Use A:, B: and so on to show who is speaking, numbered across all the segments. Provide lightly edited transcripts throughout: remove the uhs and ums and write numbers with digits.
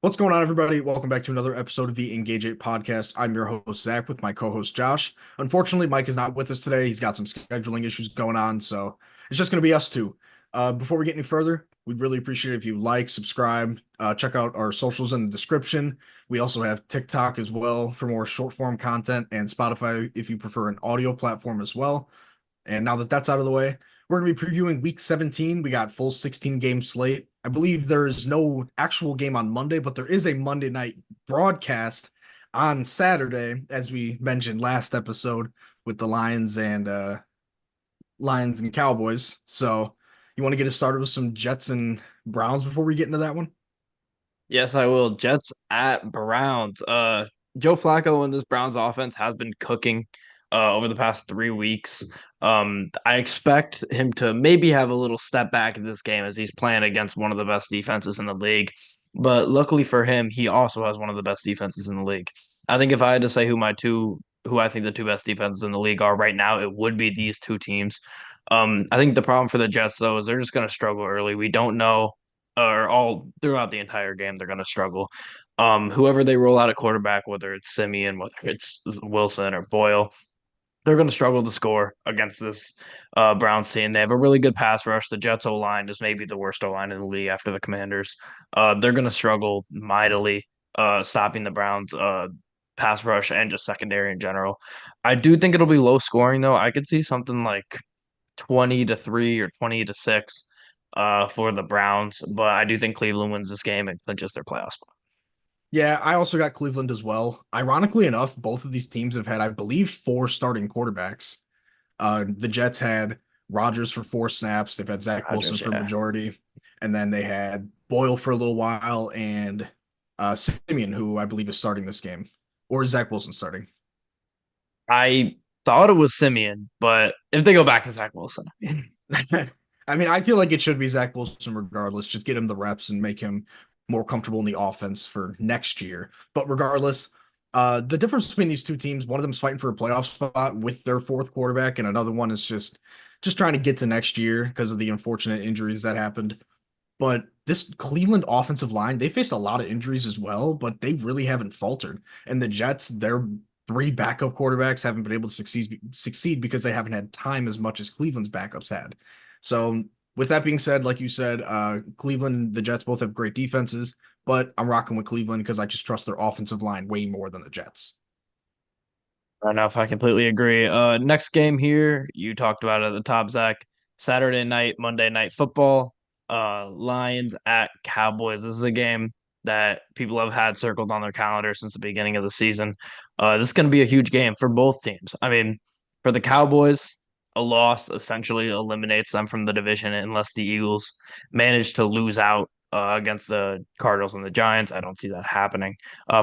A: What's going on, everybody? Welcome back to another episode of the Engage 8 podcast. I'm your host, Zach, with my co host, Josh. Unfortunately, Mike is not with us today. He's got some scheduling issues going on, so it's just going to be us two. Before we get any further, we'd really appreciate it if you like, subscribe, check out our socials in the description. We also have TikTok as well for more short form content, and Spotify if you prefer an audio platform as well. And now that that's out of the way, we're going to be previewing week 17. We got full 16 game slate. I believe there is no actual game on Monday, but there is a Monday night broadcast on Saturday, as we mentioned last episode with the Lions and Cowboys. So, you want to get us started with some Jets and Browns before we get into that one?
B: Yes, I will. Jets at Browns. Joe Flacco and this Browns offense has been cooking over the past 3 weeks. I expect him to maybe have a little step back in this game as he's playing against one of the best defenses in the league. But luckily for him, he also has one of the best defenses in the league. I think if I had to say who I think the two best defenses in the league are right now, it would be these two teams. I think the problem for the Jets though is they're just going to struggle early. We don't know or all throughout the entire game, they're going to struggle. Whoever they roll out at quarterback, whether it's Simeon, whether it's Wilson or Boyle, they're going to struggle to score against this Browns team. They have a really good pass rush. The Jets O line is maybe the worst O line in the league after the Commanders. They're going to struggle mightily stopping the Browns pass rush and just secondary in general. I do think it'll be low scoring though. I could see something like 20-3 or 20-6 for the Browns, but I do think Cleveland wins this game and clinches their playoff spot.
A: Yeah, I also got Cleveland as well. Ironically enough, both of these teams have had, I believe, four starting quarterbacks. The Jets had Rodgers for 4 snaps. They've had Zach Wilson
B: Rodgers,
A: for a
B: yeah.
A: majority, and then they had Boyle for a little while and Simeon, who I believe is starting this game, or is Zach Wilson starting?
B: I thought it was Simeon, but if they go back to Zach Wilson,
A: I mean, I feel like it should be Zach Wilson regardless. Just get him the reps and make him more comfortable in the offense for next year. But regardless, the difference between these two teams, one of them's fighting for a playoff spot with their fourth quarterback, and another one is just trying to get to next year because of the unfortunate injuries that happened. But this Cleveland offensive line, they faced a lot of injuries as well, but they really haven't faltered. And the Jets, their three backup quarterbacks haven't been able to succeed because they haven't had time as much as Cleveland's backups had. So with that being said, like you said, Cleveland, the Jets both have great defenses, but I'm rocking with Cleveland because I just trust their offensive line way more than the Jets.
B: fair enough. I completely agree. Next game here, you talked about it at the top, Zach. Saturday night, Monday night football. Lions at Cowboys. This is a game that people have had circled on their calendar since the beginning of the season. This is going to be a huge game for both teams. I mean, for the Cowboys, a loss essentially eliminates them from the division unless the Eagles manage to lose out against the Cardinals and the Giants. I don't see that happening.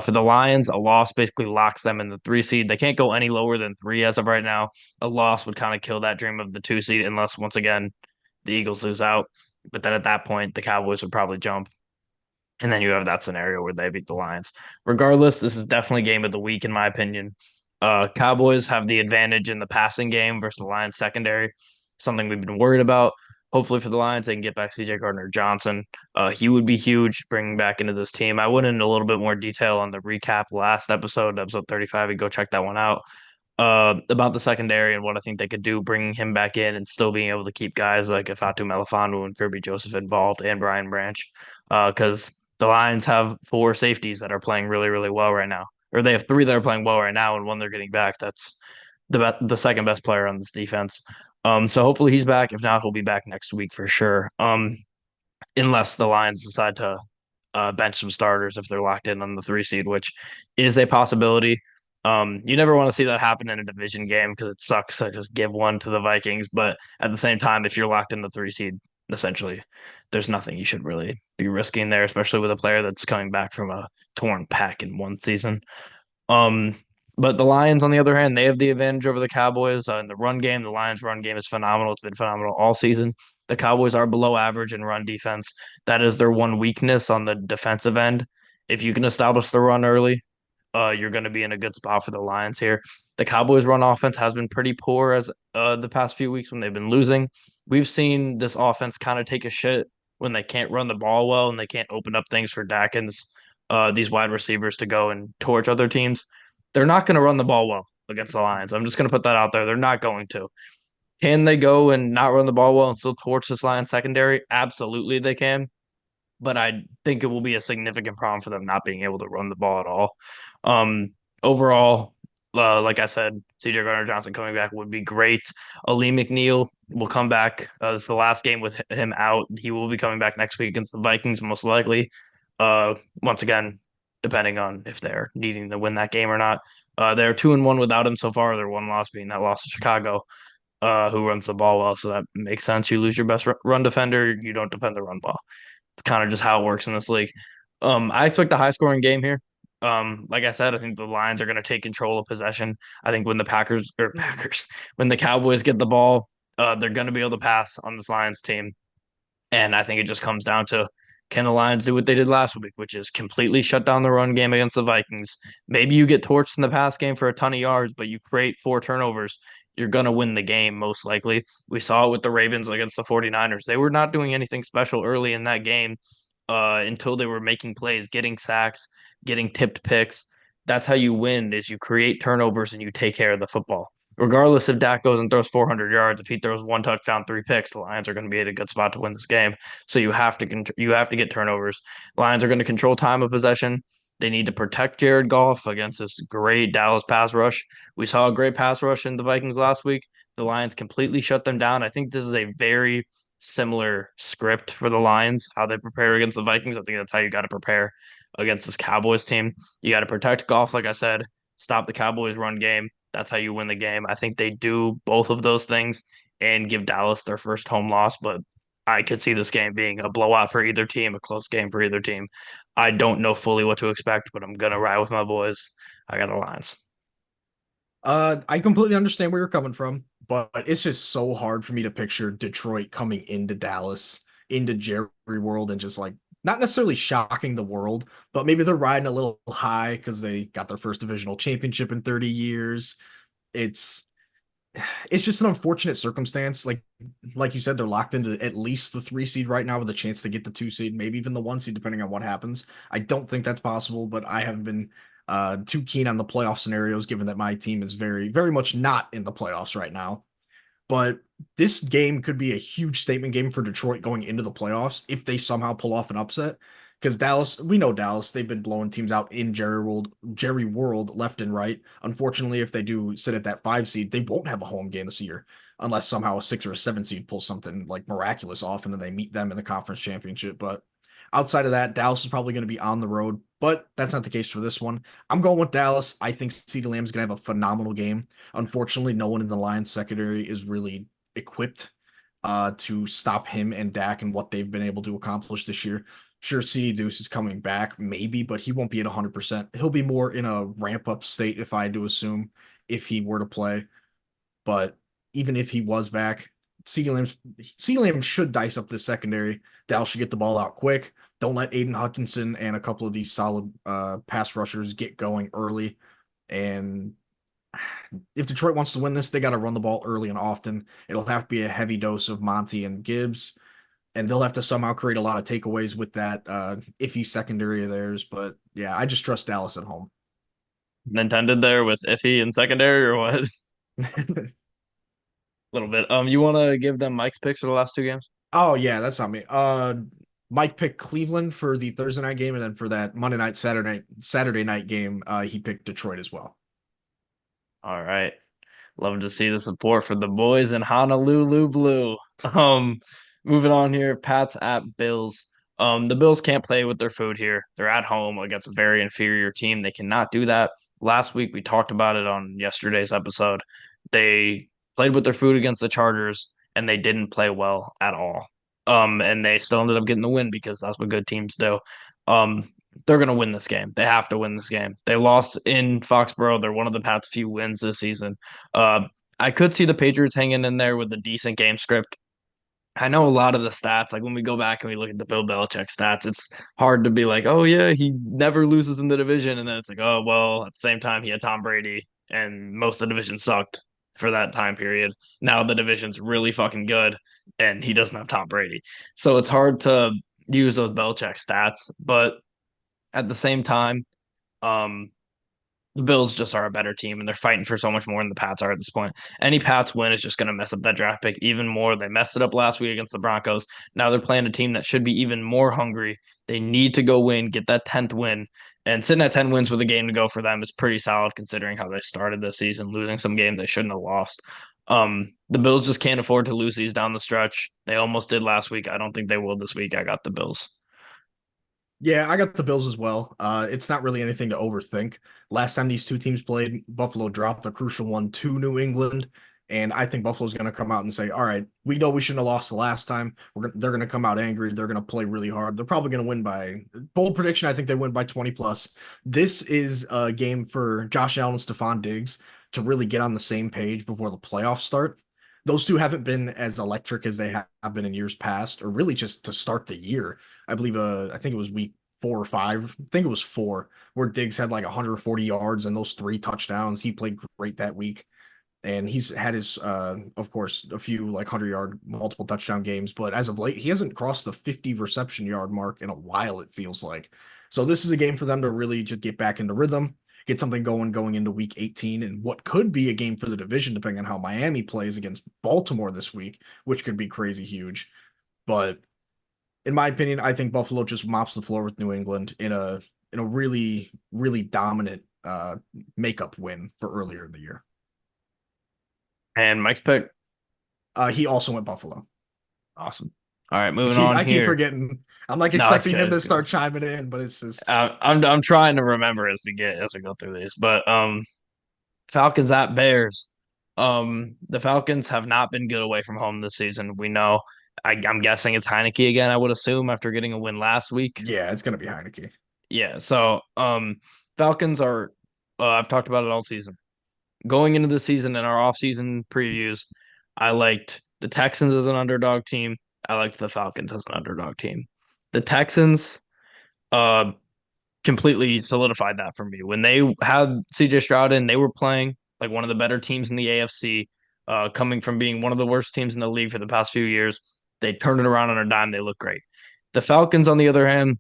B: For the Lions, a loss basically locks them in the 3 seed. They can't go any lower than three as of right now. A loss would kind of kill that dream of the 2 seed unless, once again, the Eagles lose out. But then at that point, the Cowboys would probably jump. And then you have that scenario where they beat the Lions. Regardless, this is definitely game of the week, in my opinion. Cowboys have the advantage in the passing game versus the Lions secondary, something we've been worried about. Hopefully for the Lions, they can get back CJ Gardner Johnson. He would be huge bringing back into this team. I went into a little bit more detail on the recap last episode 35. You go check that one out. About the secondary and what I think they could do, bringing him back in and still being able to keep guys like Ifatu Melifonwu and Kirby Joseph involved and Brian Branch. Because the Lions have four safeties that are playing really, really well right now. Or they have three that are playing well right now, and one they're getting back. That's the second best player on this defense. So hopefully he's back. If not, he'll be back next week for sure. Unless the Lions decide to bench some starters if they're locked in on the 3 seed, which is a possibility. You never want to see that happen in a division game because it sucks to just give one to the Vikings. But at the same time, if you're locked in the 3 seed, essentially, there's nothing you should really be risking there, especially with a player that's coming back from a torn pec in one season. Um, but the Lions, on the other hand, they have the advantage over the Cowboys in the run game. The Lions' run game is phenomenal. It's been phenomenal all season. The Cowboys are below average in run defense. That is their one weakness on the defensive end. If you can establish the run early, you're going to be in a good spot for the Lions here. The Cowboys' run offense has been pretty poor as the past few weeks when they've been losing. We've seen this offense kind of take a shit when they can't run the ball well and they can't open up things for Dakins. these wide receivers to go and torch other teams. They're not going to run the ball well against the Lions. I'm just going to put that out there. They're not going to. Can they go and not run the ball well and still torch this Lions secondary? Absolutely, they can. But I think it will be a significant problem for them not being able to run the ball at all. Um, Overall, like I said, CJ Gardner Johnson coming back would be great. Ali McNeil will come back. This is the last game with him out. He will be coming back next week against the Vikings, most likely. Once again, depending on if they're needing to win that game or not. They're 2-1 without him so far. Their one loss being that loss to Chicago, who runs the ball well. So that makes sense. You lose your best run defender, you don't defend the run ball. It's kind of just how it works in this league. I expect a high scoring game here. Like I said, I think the Lions are going to take control of possession. I think when the when the Cowboys get the ball, they're going to be able to pass on this Lions team. And I think it just comes down to, can the Lions do what they did last week, which is completely shut down the run game against the Vikings? Maybe you get torched in the pass game for a ton of yards, but you create 4 turnovers. You're going to win the game, most likely. We saw it with the Ravens against the 49ers. They were not doing anything special early in that game until they were making plays, getting sacks, getting tipped picks. That's how you win, is you create turnovers and you take care of the football. Regardless if Dak goes and throws 400 yards, if he throws 1 touchdown, 3 picks, the Lions are going to be at a good spot to win this game. So you have to get turnovers. Lions are going to control time of possession. They need to protect Jared Goff against this great Dallas pass rush. We saw a great pass rush in the Vikings last week. The Lions completely shut them down. I think this is a very similar script for the Lions, how they prepare against the Vikings. I think that's how you got to prepare against this Cowboys team. You got to protect Goff, like I said, stop the Cowboys run game. That's how you win the game. I think they do both of those things and give Dallas their first home loss, but I could see this game being a blowout for either team, a close game for either team. I don't know fully what to expect, but I'm gonna ride with my boys. I got the Lions.
A: I completely understand where you're coming from, but it's just so hard for me to picture Detroit coming into Dallas, into Jerry World, and just like not necessarily shocking the world, but maybe they're riding a little high because they got their first divisional championship in 30 years. It's it's just an unfortunate circumstance. Like you said, they're locked into at least the 3 seed right now with a chance to get the 2 seed, maybe even the 1 seed, depending on what happens. I don't think that's possible, but I haven't been too keen on the playoff scenarios, given that my team is very, very much not in the playoffs right now. But this game could be a huge statement game for Detroit going into the playoffs if they somehow pull off an upset. Because Dallas, we know Dallas, they've been blowing teams out in Jerry World left and right. Unfortunately, if they do sit at that 5 seed, they won't have a home game this year unless somehow a 6 or a 7 seed pulls something like miraculous off and then they meet them in the conference championship. But outside of that, Dallas is probably going to be on the road, but that's not the case for this one. I'm going with Dallas. I think CeeDee Lamb's going to have a phenomenal game. Unfortunately, no one in the Lions secondary is really equipped to stop him and Dak and what they've been able to accomplish this year. Sure, CD Deuce is coming back, maybe, but he won't be at 100%. He'll be more in a ramp up state, if I had to assume, if he were to play. But even if he was back, CeeDee Lamb should dice up this secondary. Dallas should get the ball out quick. Don't let Aiden Hutchinson and a couple of these solid pass rushers get going early. And if Detroit wants to win this, they got to run the ball early and often. It'll have to be a heavy dose of Monty and Gibbs, and they'll have to somehow create a lot of takeaways with that iffy secondary of theirs. But yeah, I just trust Dallas at home.
B: Intended there with iffy and secondary or what? A little bit. You want to give them Mike's picks for the last 2 games?
A: Oh yeah, that's not me. Mike picked Cleveland for the Thursday night game, and then for that Monday night, Saturday night game, he picked Detroit as well.
B: All right. Love to see the support for the boys in Honolulu Blue. Um, Moving on here, Pats at Bills. The Bills can't play with their food here. They're at home against a very inferior team. They cannot do that. Last week we talked about it on yesterday's episode. They played with their food against the Chargers and they didn't play well at all. And they still ended up getting the win because that's what good teams do. Um, they're going to win this game. They have to win this game. They lost in Foxborough. They're one of the Pats' few wins this season. Uh, I could see the Patriots hanging in there with a decent game script. I know a lot of the stats, like when we go back and we look at the Bill Belichick stats, it's hard to be like, oh, yeah, he never loses in the division. And then it's like, oh, well, at the same time, he had Tom Brady and most of the division sucked for that time period. Now the division's really fucking good and he doesn't have Tom Brady. So it's hard to use those Belichick stats. But At the same time, um, the Bills just are a better team and they're fighting for so much more than the Pats are at this point. Any Pats win is just going to mess up that draft pick even more. They messed it up last week against the Broncos. Now they're playing a team that should be even more hungry. They need to go win, get that 10th win. And sitting at 10 wins with a game to go for them is pretty solid considering how they started the season, losing some games they shouldn't have lost. The Bills just can't afford to lose these down the stretch. They almost did last week. I don't think they will this week. I got the Bills.
A: Yeah, I got the Bills as well. It's not really anything to overthink. Last time these two teams played, Buffalo dropped a crucial one to New England, and I think Buffalo's going to come out and say, "All right, we know we shouldn't have lost the last time. They're going to come out angry. They're going to play really hard. They're probably going to win by bold prediction. I think they win by 20 plus. This is a game for Josh Allen and Stephon Diggs to really get on the same page before the playoffs start. Those two haven't been as electric as they have been in years past, or really just to start the year. I believe I think it was week 4 or 5. I think it was 4 where Diggs had like 140 yards and those 3 touchdowns. He played great that week. And he's had his of course a few like 100-yard multiple touchdown games, but as of late he hasn't crossed the 50 reception yard mark in a while, it feels like. So this is a game for them to really just get back into rhythm, get something going into week 18 and what could be a game for the division depending on how Miami plays against Baltimore this week, which could be crazy huge. But in my opinion, I think Buffalo just mops the floor with New England in a really really dominant makeup win for earlier in the year.
B: And Mike's pick.
A: He also went Buffalo.
B: Awesome. All right,
A: I
B: moving
A: keep
B: on
A: I keep
B: here.
A: forgetting. I'm like
B: No, it's
A: expecting
B: good.
A: him to
B: It's good.
A: start chiming in, but it's just
B: I'm trying to remember as we go through these, but Falcons at Bears. The Falcons have not been good away from home this season. We know. I'm guessing it's Heineke again. I would assume after getting a win last week.
A: yeah, it's gonna be Heineke.
B: Yeah. So Falcons are. I've talked about it all season. Going into the season in our off-season previews, I liked the Texans as an underdog team. I liked the Falcons as an underdog team. The Texans uh completely solidified that for me. When they had CJ Stroud in, they were playing like one of the better teams in the AFC, coming from being one of the worst teams in the league for the past few years. They turned it around on a dime. They look great. The Falcons, on the other hand,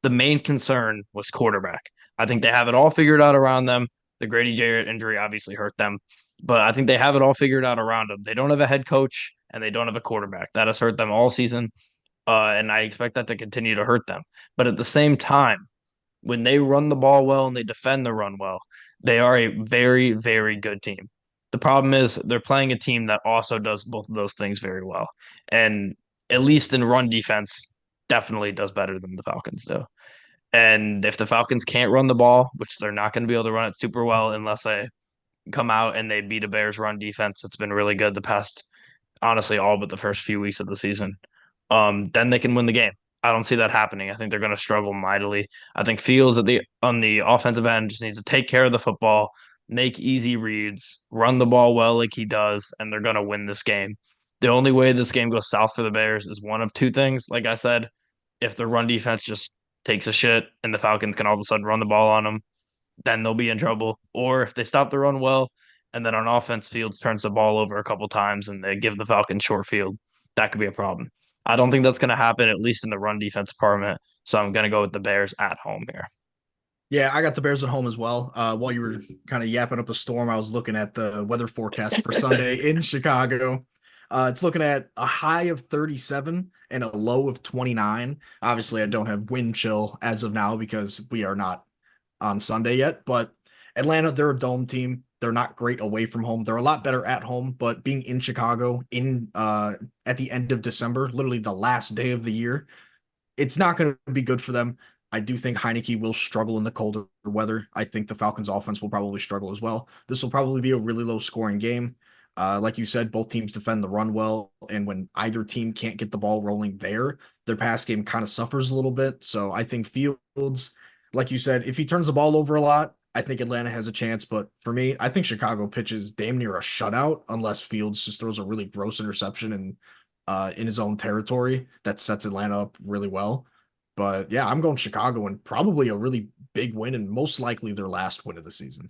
B: the main concern was quarterback. I think they have it all figured out around them. The Grady Jarrett injury obviously hurt them, but I think they have it all figured out around them. They don't have a head coach and they don't have a quarterback. That has hurt them all season, and I expect that to continue to hurt them. But at the same time, when they run the ball well and they defend the run well, they are a very, very good team. The problem is they're playing a team that also does both of those things very well. And at least in run defense, definitely does better than the Falcons do. And if the Falcons can't run the ball, which they're not going to be able to run it super well unless they come out and they beat a Bears run defense that's been really good the past, honestly, all but the first few weeks of the season, then they can win the game. I don't see that happening. I think they're going to struggle mightily. I think Fields at the on the offensive end just needs to take care of the football, make easy reads, run the ball well like he does, and they're going to win this game. The only way this game goes south for the Bears is one of two things. Like I said, if the run defense just takes a shit and the Falcons can all of a sudden run the ball on them, then they'll be in trouble. Or if they stop the run well, and then on offense, Fields turns the ball over a couple times and they give the Falcons short field, that could be a problem. I don't think that's going to happen, at least in the run defense department. So I'm going to go with the Bears at home here.
A: Yeah, I got the Bears at home as well. While you were kind of yapping up a storm, I was looking at the weather forecast for Sunday in Chicago. It's looking at a high of 37 and a low of 29. Obviously, I don't have wind chill as of now because we are not on Sunday yet, but Atlanta, they're a dome team. They're not great away from home. They're a lot better at home, but being in Chicago in at the end of December, literally the last day of the year, it's not going to be good for them. I do think Heineke will struggle in the colder weather. I think the Falcons offense will probably struggle as well. This will probably be a really low scoring game. Like you said, both teams defend the run well, and when either team can't get the ball rolling there, their pass game kind of suffers a little bit. So I think Fields, like you said, if he turns the ball over a lot, I think Atlanta has a chance. But for me, I think Chicago pitches damn near a shutout unless Fields just throws a really gross interception and in his own territory that sets Atlanta up really well. But yeah, I'm going Chicago and probably a really big win and most likely their last win of the season.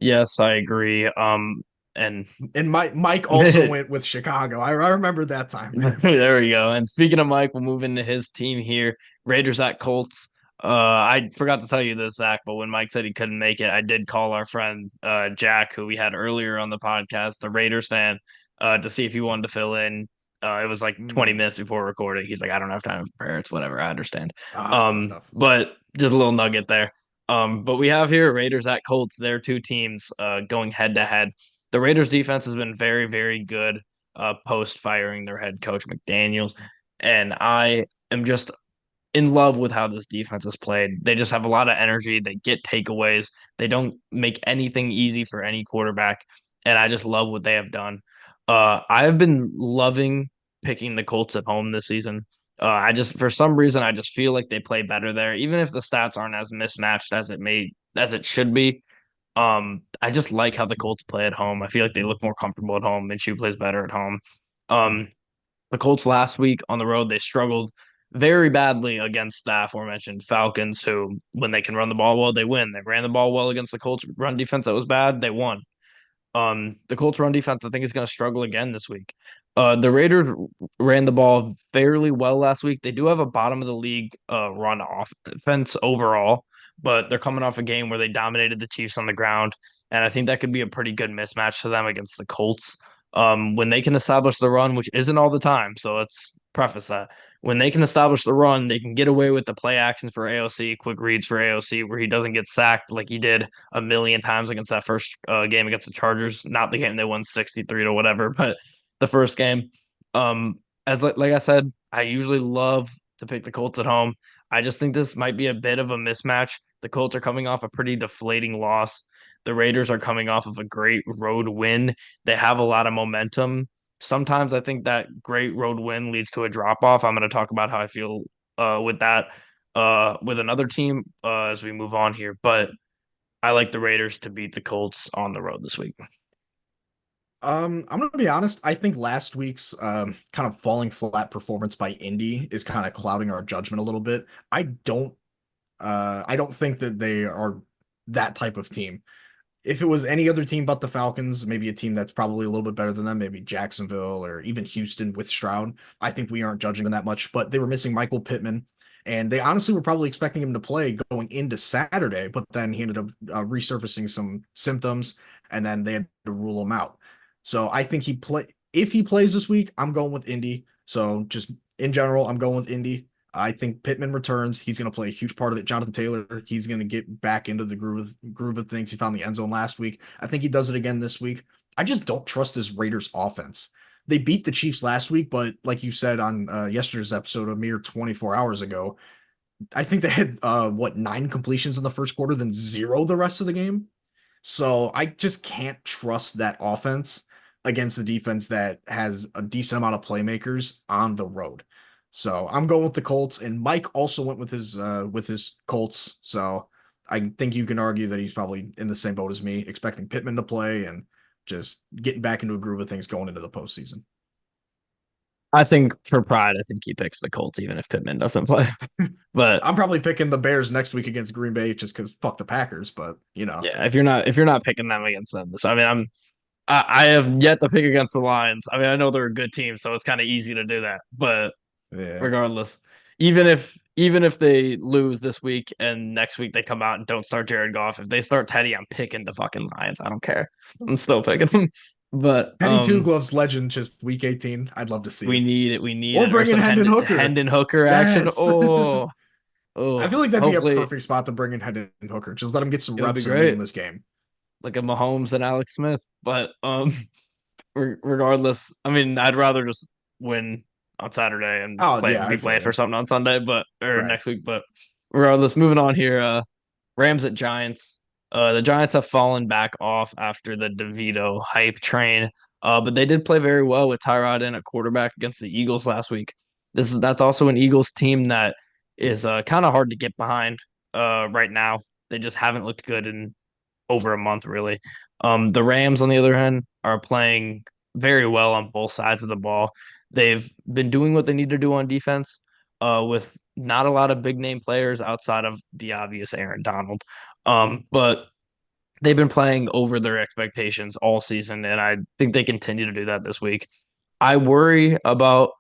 B: Yes, I agree. And
A: And Mike also went with Chicago. I remember that time.
B: there we go. And speaking of Mike, we'll move into his team here. Raiders at Colts. I forgot to tell you this, Zach, but when Mike said he couldn't make it, I did call our friend Jack, who we had earlier on the podcast, the Raiders fan, to see if he wanted to fill in. It was like 20
A: Mm.
B: minutes before recording. He's like, I don't have time to prepare. It's whatever. I understand.
A: That's tough.
B: But just a little nugget there. But we have here Raiders at Colts. They're two teams going head to head. The Raiders defense has been very, very good post firing their head coach McDaniels. And I am just in love with how this defense is played. They just have a lot of energy. They get takeaways. They don't make anything easy for any quarterback. And I just love what they have done. I have been loving picking the Colts at home this season. I just, for some reason, I just feel like they play better there, even if the stats aren't as mismatched as it should be. I just like how the Colts play at home. I feel like they look more comfortable at home. Minshew plays better at home. Um, the Colts last week on the road, they struggled very badly against the aforementioned Falcons, who, when they can run the ball well, they win. They ran the ball well against the Colts run defense that was bad, they won. The Colts run defense, I think, is going to struggle again this week. The Raiders ran the ball fairly well last week. They do have a bottom of the league run offense overall, but they're coming off a game where they dominated the Chiefs on the ground, and I think that could be a pretty good mismatch to them against the Colts. When they can establish the run, which isn't all the time, so let's preface that. When they can establish the run, they can get away with the play actions for AOC, quick reads for AOC, where he doesn't get sacked like he did a million times against that first game against the Chargers. Not the game they won 63 to whatever, but the first game. As like I said, I usually love to pick the Colts at home. I just think this might be a bit of a mismatch. The Colts are coming off a pretty deflating loss. The Raiders are coming off of a great road win. They have a lot of momentum. Sometimes I think that great road win leads to a drop off. I'm going to talk about how I feel with that with another team as we move on here. But I like the Raiders to beat the Colts on the road this week.
A: I'm gonna be honest. I think last week's kind of falling flat performance by Indy is kind of clouding our judgment a little bit. I don't think that they are that type of team. If it was any other team but the Falcons, maybe a team that's probably a little bit better than them, maybe Jacksonville or even Houston with Stroud, I think we aren't judging them that much. But they were missing Michael Pittman, and they honestly were probably expecting him to play going into Saturday, but then he ended up resurfacing some symptoms, and then they had to rule him out. So I think he play if he plays this week, I'm going with Indy. So just in general, I'm going with Indy. I think Pittman returns. He's going to play a huge part of it. Jonathan Taylor, he's going to get back into the groove of things. He found the end zone last week. I think he does it again this week. I just don't trust this Raiders offense. They beat the Chiefs last week, but like you said on yesterday's episode, a mere 24 hours ago, I think they had what 9 completions in the first quarter, then 0 the rest of the game. So I just can't trust that offense against the defense that has a decent amount of playmakers on the road. So I'm going with the Colts, and Mike also went with his Colts. So I think you can argue that he's probably in the same boat as me, expecting Pittman to play and just getting back into a groove of things going into the postseason.
B: I think for pride, I think he picks the Colts even if Pittman doesn't play. But
A: I'm probably picking the Bears next week against Green Bay just because fuck the Packers, but
B: yeah, if you're not picking them against them, so I mean I have yet to pick against the Lions. I mean I know they're a good team, so it's kind of easy to do that. But
A: yeah.
B: regardless, even if they lose this week and next week they come out and don't start Jared Goff, if they start Teddy, I'm picking the fucking Lions. I don't care. I'm still picking them. But
A: Penny Two Gloves legend just week 18. I'd love to see
B: we
A: it.
B: need it. We need
A: Or
B: it. Or
A: bring in
B: some
A: Hendon Hooker.
B: Hendon Hooker action.
A: Yes.
B: Oh,
A: I feel
B: oh.
A: like that'd be a
B: Hopefully
A: perfect spot to bring in Hendon Hooker. Just let him get some
B: it would be
A: reps in a
B: great.
A: meaningless game.
B: Like a Mahomes and Alex Smith. But regardless, I mean, I'd rather just win on Saturday and
A: Oh
B: play
A: yeah, I
B: be
A: feel
B: playing for
A: you.
B: something on Sunday, but or
A: Right.
B: next week. But regardless, moving on here. Rams at Giants. The Giants have fallen back off after the DeVito hype train. But they did play very well with Tyrod in at quarterback against the Eagles last week. That's also an Eagles team that is kind of hard to get behind right now. They just haven't looked good in over a month, really. The Rams, on the other hand, are playing very well on both sides of the ball. They've been doing what they need to do on defense, with not a lot of big name players outside of the obvious Aaron Donald. But they've been playing over their expectations all season, and I think they continue to do that this week. I worry about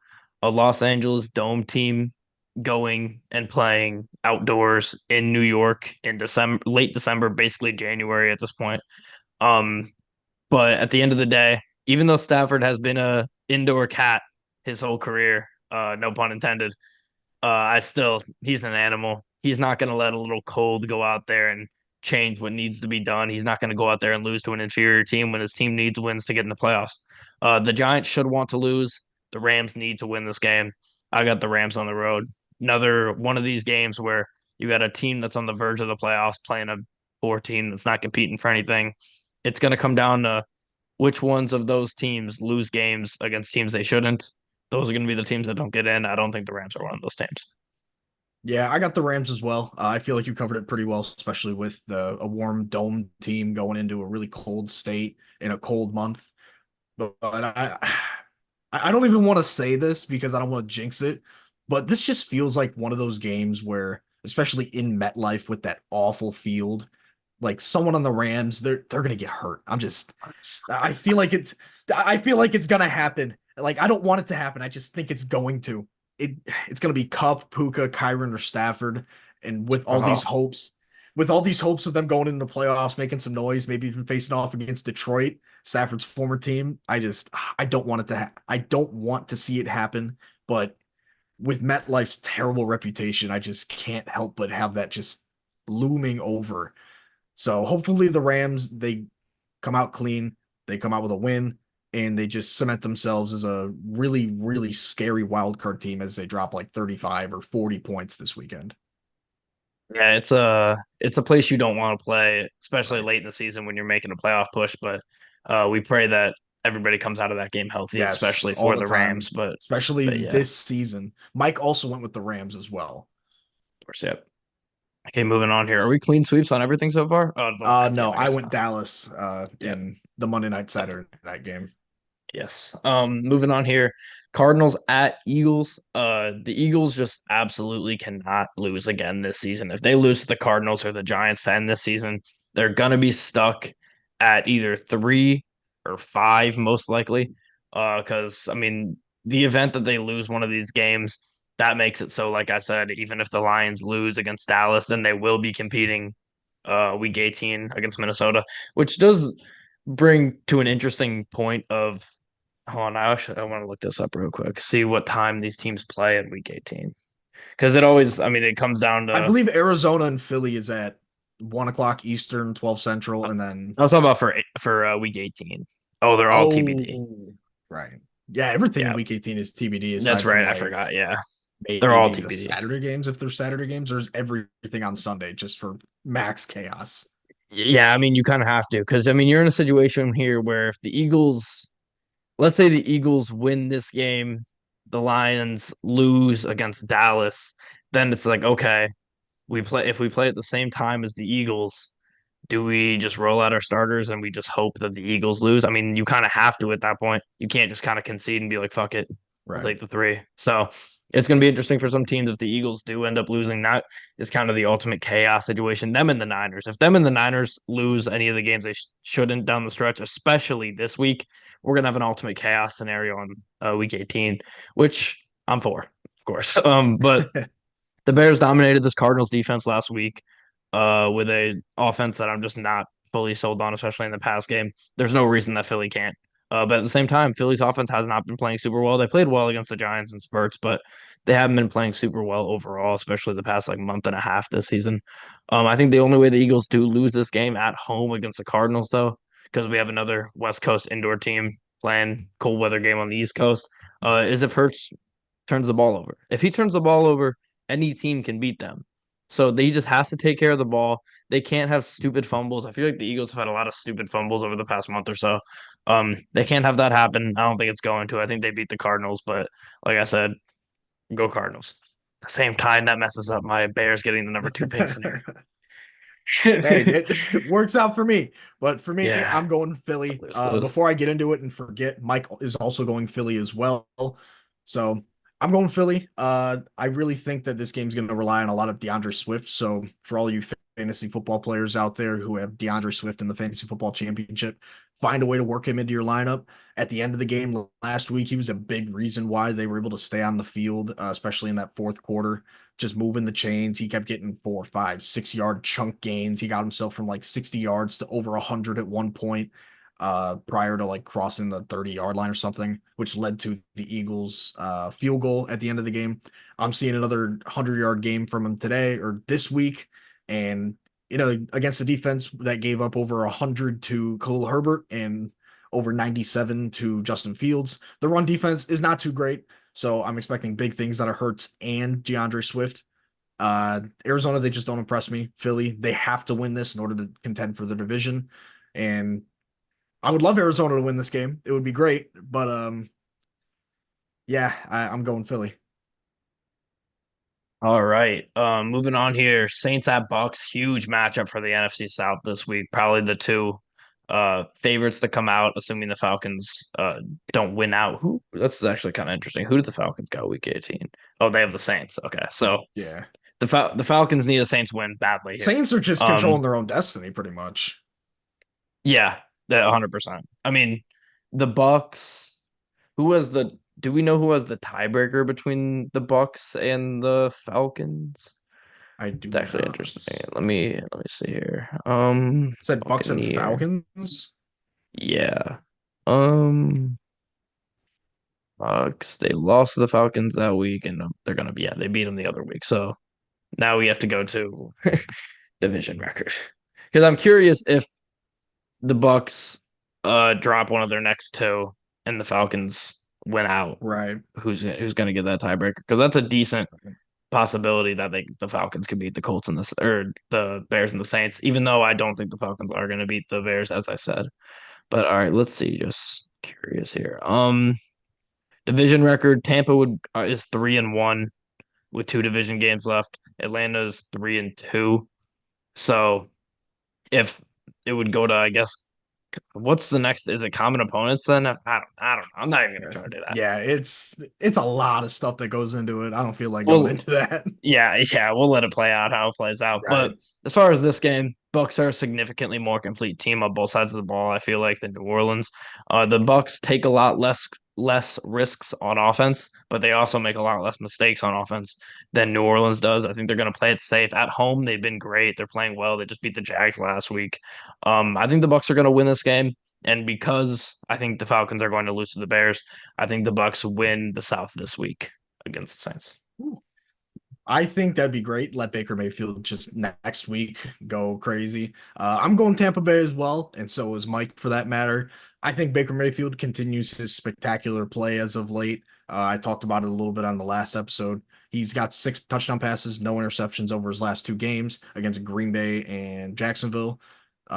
B: a Los Angeles Dome team going and playing outdoors in New York in December, late December, basically January at this point. Um, but at the end of the day, even though Stafford has been a indoor cat his whole career, no pun intended, I still he's an animal. He's not going to let a little cold go out there and change what needs to be done. He's not going to go out there and lose to an inferior team when his team needs wins to get in the playoffs. The Giants should want to lose. The Rams need to win this game. I got the Rams on the road. Another one of these games where you got a team that's on the verge of the playoffs playing a poor team that's not competing for anything. It's going to come down to which ones of those teams lose games against teams they shouldn't. Those are going to be the teams that don't get in. I don't think the Rams are one of those teams.
A: Yeah, I got the Rams as well. I feel like you covered it pretty well, especially with a warm dome team going into a really cold state in a cold month. But I don't even want to say this because I don't want to jinx it, but this just feels like one of those games where, especially in MetLife with that awful field, like someone on the Rams, they're gonna get hurt. I feel like it's gonna happen. Like I don't want it to happen. I just think it's going to. It's gonna be Cup, Puka, Kyron, or Stafford, and
B: Uh-huh.
A: with all these hopes of them going into the playoffs, making some noise, maybe even facing off against Detroit, Stafford's former team. I don't want it to I don't want to see it happen, but with MetLife's terrible reputation, I just can't help but have that just looming over. So hopefully the Rams they come out clean, they come out with a win, and they just cement themselves as a really, really scary wild card team as they drop like 35 or 40 points this weekend.
B: Yeah, it's a place you don't want to play, especially
A: Right.
B: late in the season when you're making a playoff push. But we pray that everybody comes out of that game healthy,
A: Yes,
B: especially
A: all
B: for
A: the
B: the Rams.
A: time, especially
B: But yeah,
A: this season. Mike also went with the Rams as well.
B: of course, yep. Okay, moving on here. Are we clean sweeps on everything so far? Oh, the Lions
A: No,
B: game, I
A: I
B: guess
A: went
B: not.
A: Dallas
B: Yep.
A: in the Monday night Saturday night game.
B: Yes. Moving on here. Cardinals at Eagles. The Eagles just absolutely cannot lose again this season. If they lose to the Cardinals or the Giants to end this season, they're gonna be stuck at either 3 or 5, most likely. Because I mean, the event that they lose one of these games, that makes it so, like I said, even if the Lions lose against Dallas, then they will be competing week 18 against Minnesota, which does bring to an interesting point of hold on, I want to look this up real quick. See what time these teams play in week 18. Because it always, I mean, it comes down
A: I
B: to
A: believe Arizona and Philly is at 1 o'clock Eastern, 12 Central, and then
B: I was talking about for week 18. Oh, they're all TBD.
A: oh, right. Yeah, everything in
B: Yeah,
A: week 18 is TBD
B: that's
A: aside from
B: right. I
A: like
B: forgot. Yeah, they're all
A: maybe the
B: TBD.
A: Saturday games if they're Saturday games, or is everything on Sunday just for max chaos?
B: Yeah, I mean, you kind of have to because I mean, you're in a situation here where if the Eagles, let's say the Eagles win this game, the Lions lose against Dallas, then it's like, okay, we play if we play at the same time as the Eagles, do we just roll out our starters and we just hope that the Eagles lose? I mean, you kind of have to at that point. You can't just kind of concede and be like, fuck it, we'll
A: Right.
B: take the three. So it's going to be interesting for some teams if the Eagles do end up losing. That is kind of the ultimate chaos situation. Them and the Niners. If them and the Niners lose any of the games they shouldn't down the stretch, especially this week, we're going to have an ultimate chaos scenario on week 18, which I'm for, of course. But the Bears dominated this Cardinals defense last week with a offense that I'm just not fully sold on, especially in the past game. There's no reason that Philly can't. But at the same time, Philly's offense has not been playing super well. They played well against the Giants in spurts, but they haven't been playing super well overall, especially the past like month and a half this season. I think the only way the Eagles do lose this game at home against the Cardinals, though, because we have another West Coast indoor team playing cold weather game on the East Coast, is if Hurts turns the ball over. If he turns the ball over, any team can beat them. So they just has to take care of the ball. They can't have stupid fumbles. I feel like the Eagles have had a lot of stupid fumbles over the past month or so. They can't have that happen. I don't think it's going to. I think they beat the Cardinals, but like I said, go Cardinals. At the same time, that messes up my Bears getting the number 2 pick scenario.
A: Hey, it works out for me. But for me,
B: Yeah,
A: I'm going
B: it's a
A: Philly.
B: lose lose.
A: Before I get into it and forget, Mike is also going Philly as well. So I'm going Philly. I really think that this game's going to rely on a lot of DeAndre Swift. So for all you fantasy football players out there who have DeAndre Swift in the fantasy football championship, find a way to work him into your lineup. At the end of the game last week, he was a big reason why they were able to stay on the field, especially in that fourth quarter, just moving the chains. He kept getting 4, 5, 6 yard chunk gains. He got himself from like 60 yards to over 100 at one point prior to like crossing the 30-yard line or something, which led to the Eagles field goal at the end of the game. I'm seeing another 100-yard game from him today or this week. And, against the defense that gave up over 100 to Khalil Herbert and over 97 to Justin Fields, the run defense is not too great. So I'm expecting big things out of Hurts and DeAndre Swift. Arizona, they just don't impress me. Philly, they have to win this in order to contend for the division. And I would love Arizona to win this game. It would be great, but yeah, I'm going Philly.
B: All right. Moving on here. Saints at Bucks, huge matchup for the NFC South this week. Probably the two favorites to come out, assuming the Falcons don't win out. Who That's actually kind of interesting. Who did the Falcons go week 18? Oh, they have the Saints. Okay. So
A: Yeah,
B: the Falcons need a Saints win badly here.
A: Saints are just
B: Um
A: controlling their own destiny, pretty much.
B: yeah, that 100%. I mean, the Bucks, who was the do we know who was the tiebreaker between the Bucks and the Falcons?
A: I do
B: It's actually
A: not.
B: interesting. Let me see here.
A: Said Bucks and
B: Buccaneer.
A: Falcons.
B: Yeah. Um, Bucks. They lost to the Falcons that week, and they're gonna be they beat them the other week. So now we have to go to division record because I'm curious if the Bucks drop one of their next two and the Falcons win out.
A: Right.
B: Who's gonna get that tiebreaker? Because that's a decent possibility that the Falcons could beat the Colts and the Bears and the Saints, even though I don't think the Falcons are going to beat the Bears, as I said. But all right, let's see. Just curious here. Division record: Tampa would is 3-1 with two division games left. Atlanta's 3-2. So if it would go to, I guess, what's the next? Is it common opponents then? I don't know. I'm not even gonna try to do that.
A: Yeah, it's a lot of stuff that goes into it. I don't feel like going
B: Well,
A: into that.
B: yeah, we'll let it play out how it plays out.
A: Right.
B: But as far as this game, Bucks are a significantly more complete team on both sides of the ball, I feel like, than New Orleans. The Bucks take a lot less risks on offense, but they also make a lot less mistakes on offense than New Orleans does. I think they're going to play it safe. At home, they've been great. They're playing well. They just beat the Jags last week. I think the Bucks are going to win this game. And because I think the Falcons are going to lose to the Bears, I think the Bucks win the South this week against the Saints.
A: I think that'd be great. Let Baker Mayfield just next week go crazy. I'm going Tampa Bay as well, and so is Mike for that matter. I think Baker Mayfield continues his spectacular play as of late. I talked about it a little bit on the last episode. He's got 6 touchdown passes, no interceptions over his last 2 games against Green Bay and Jacksonville.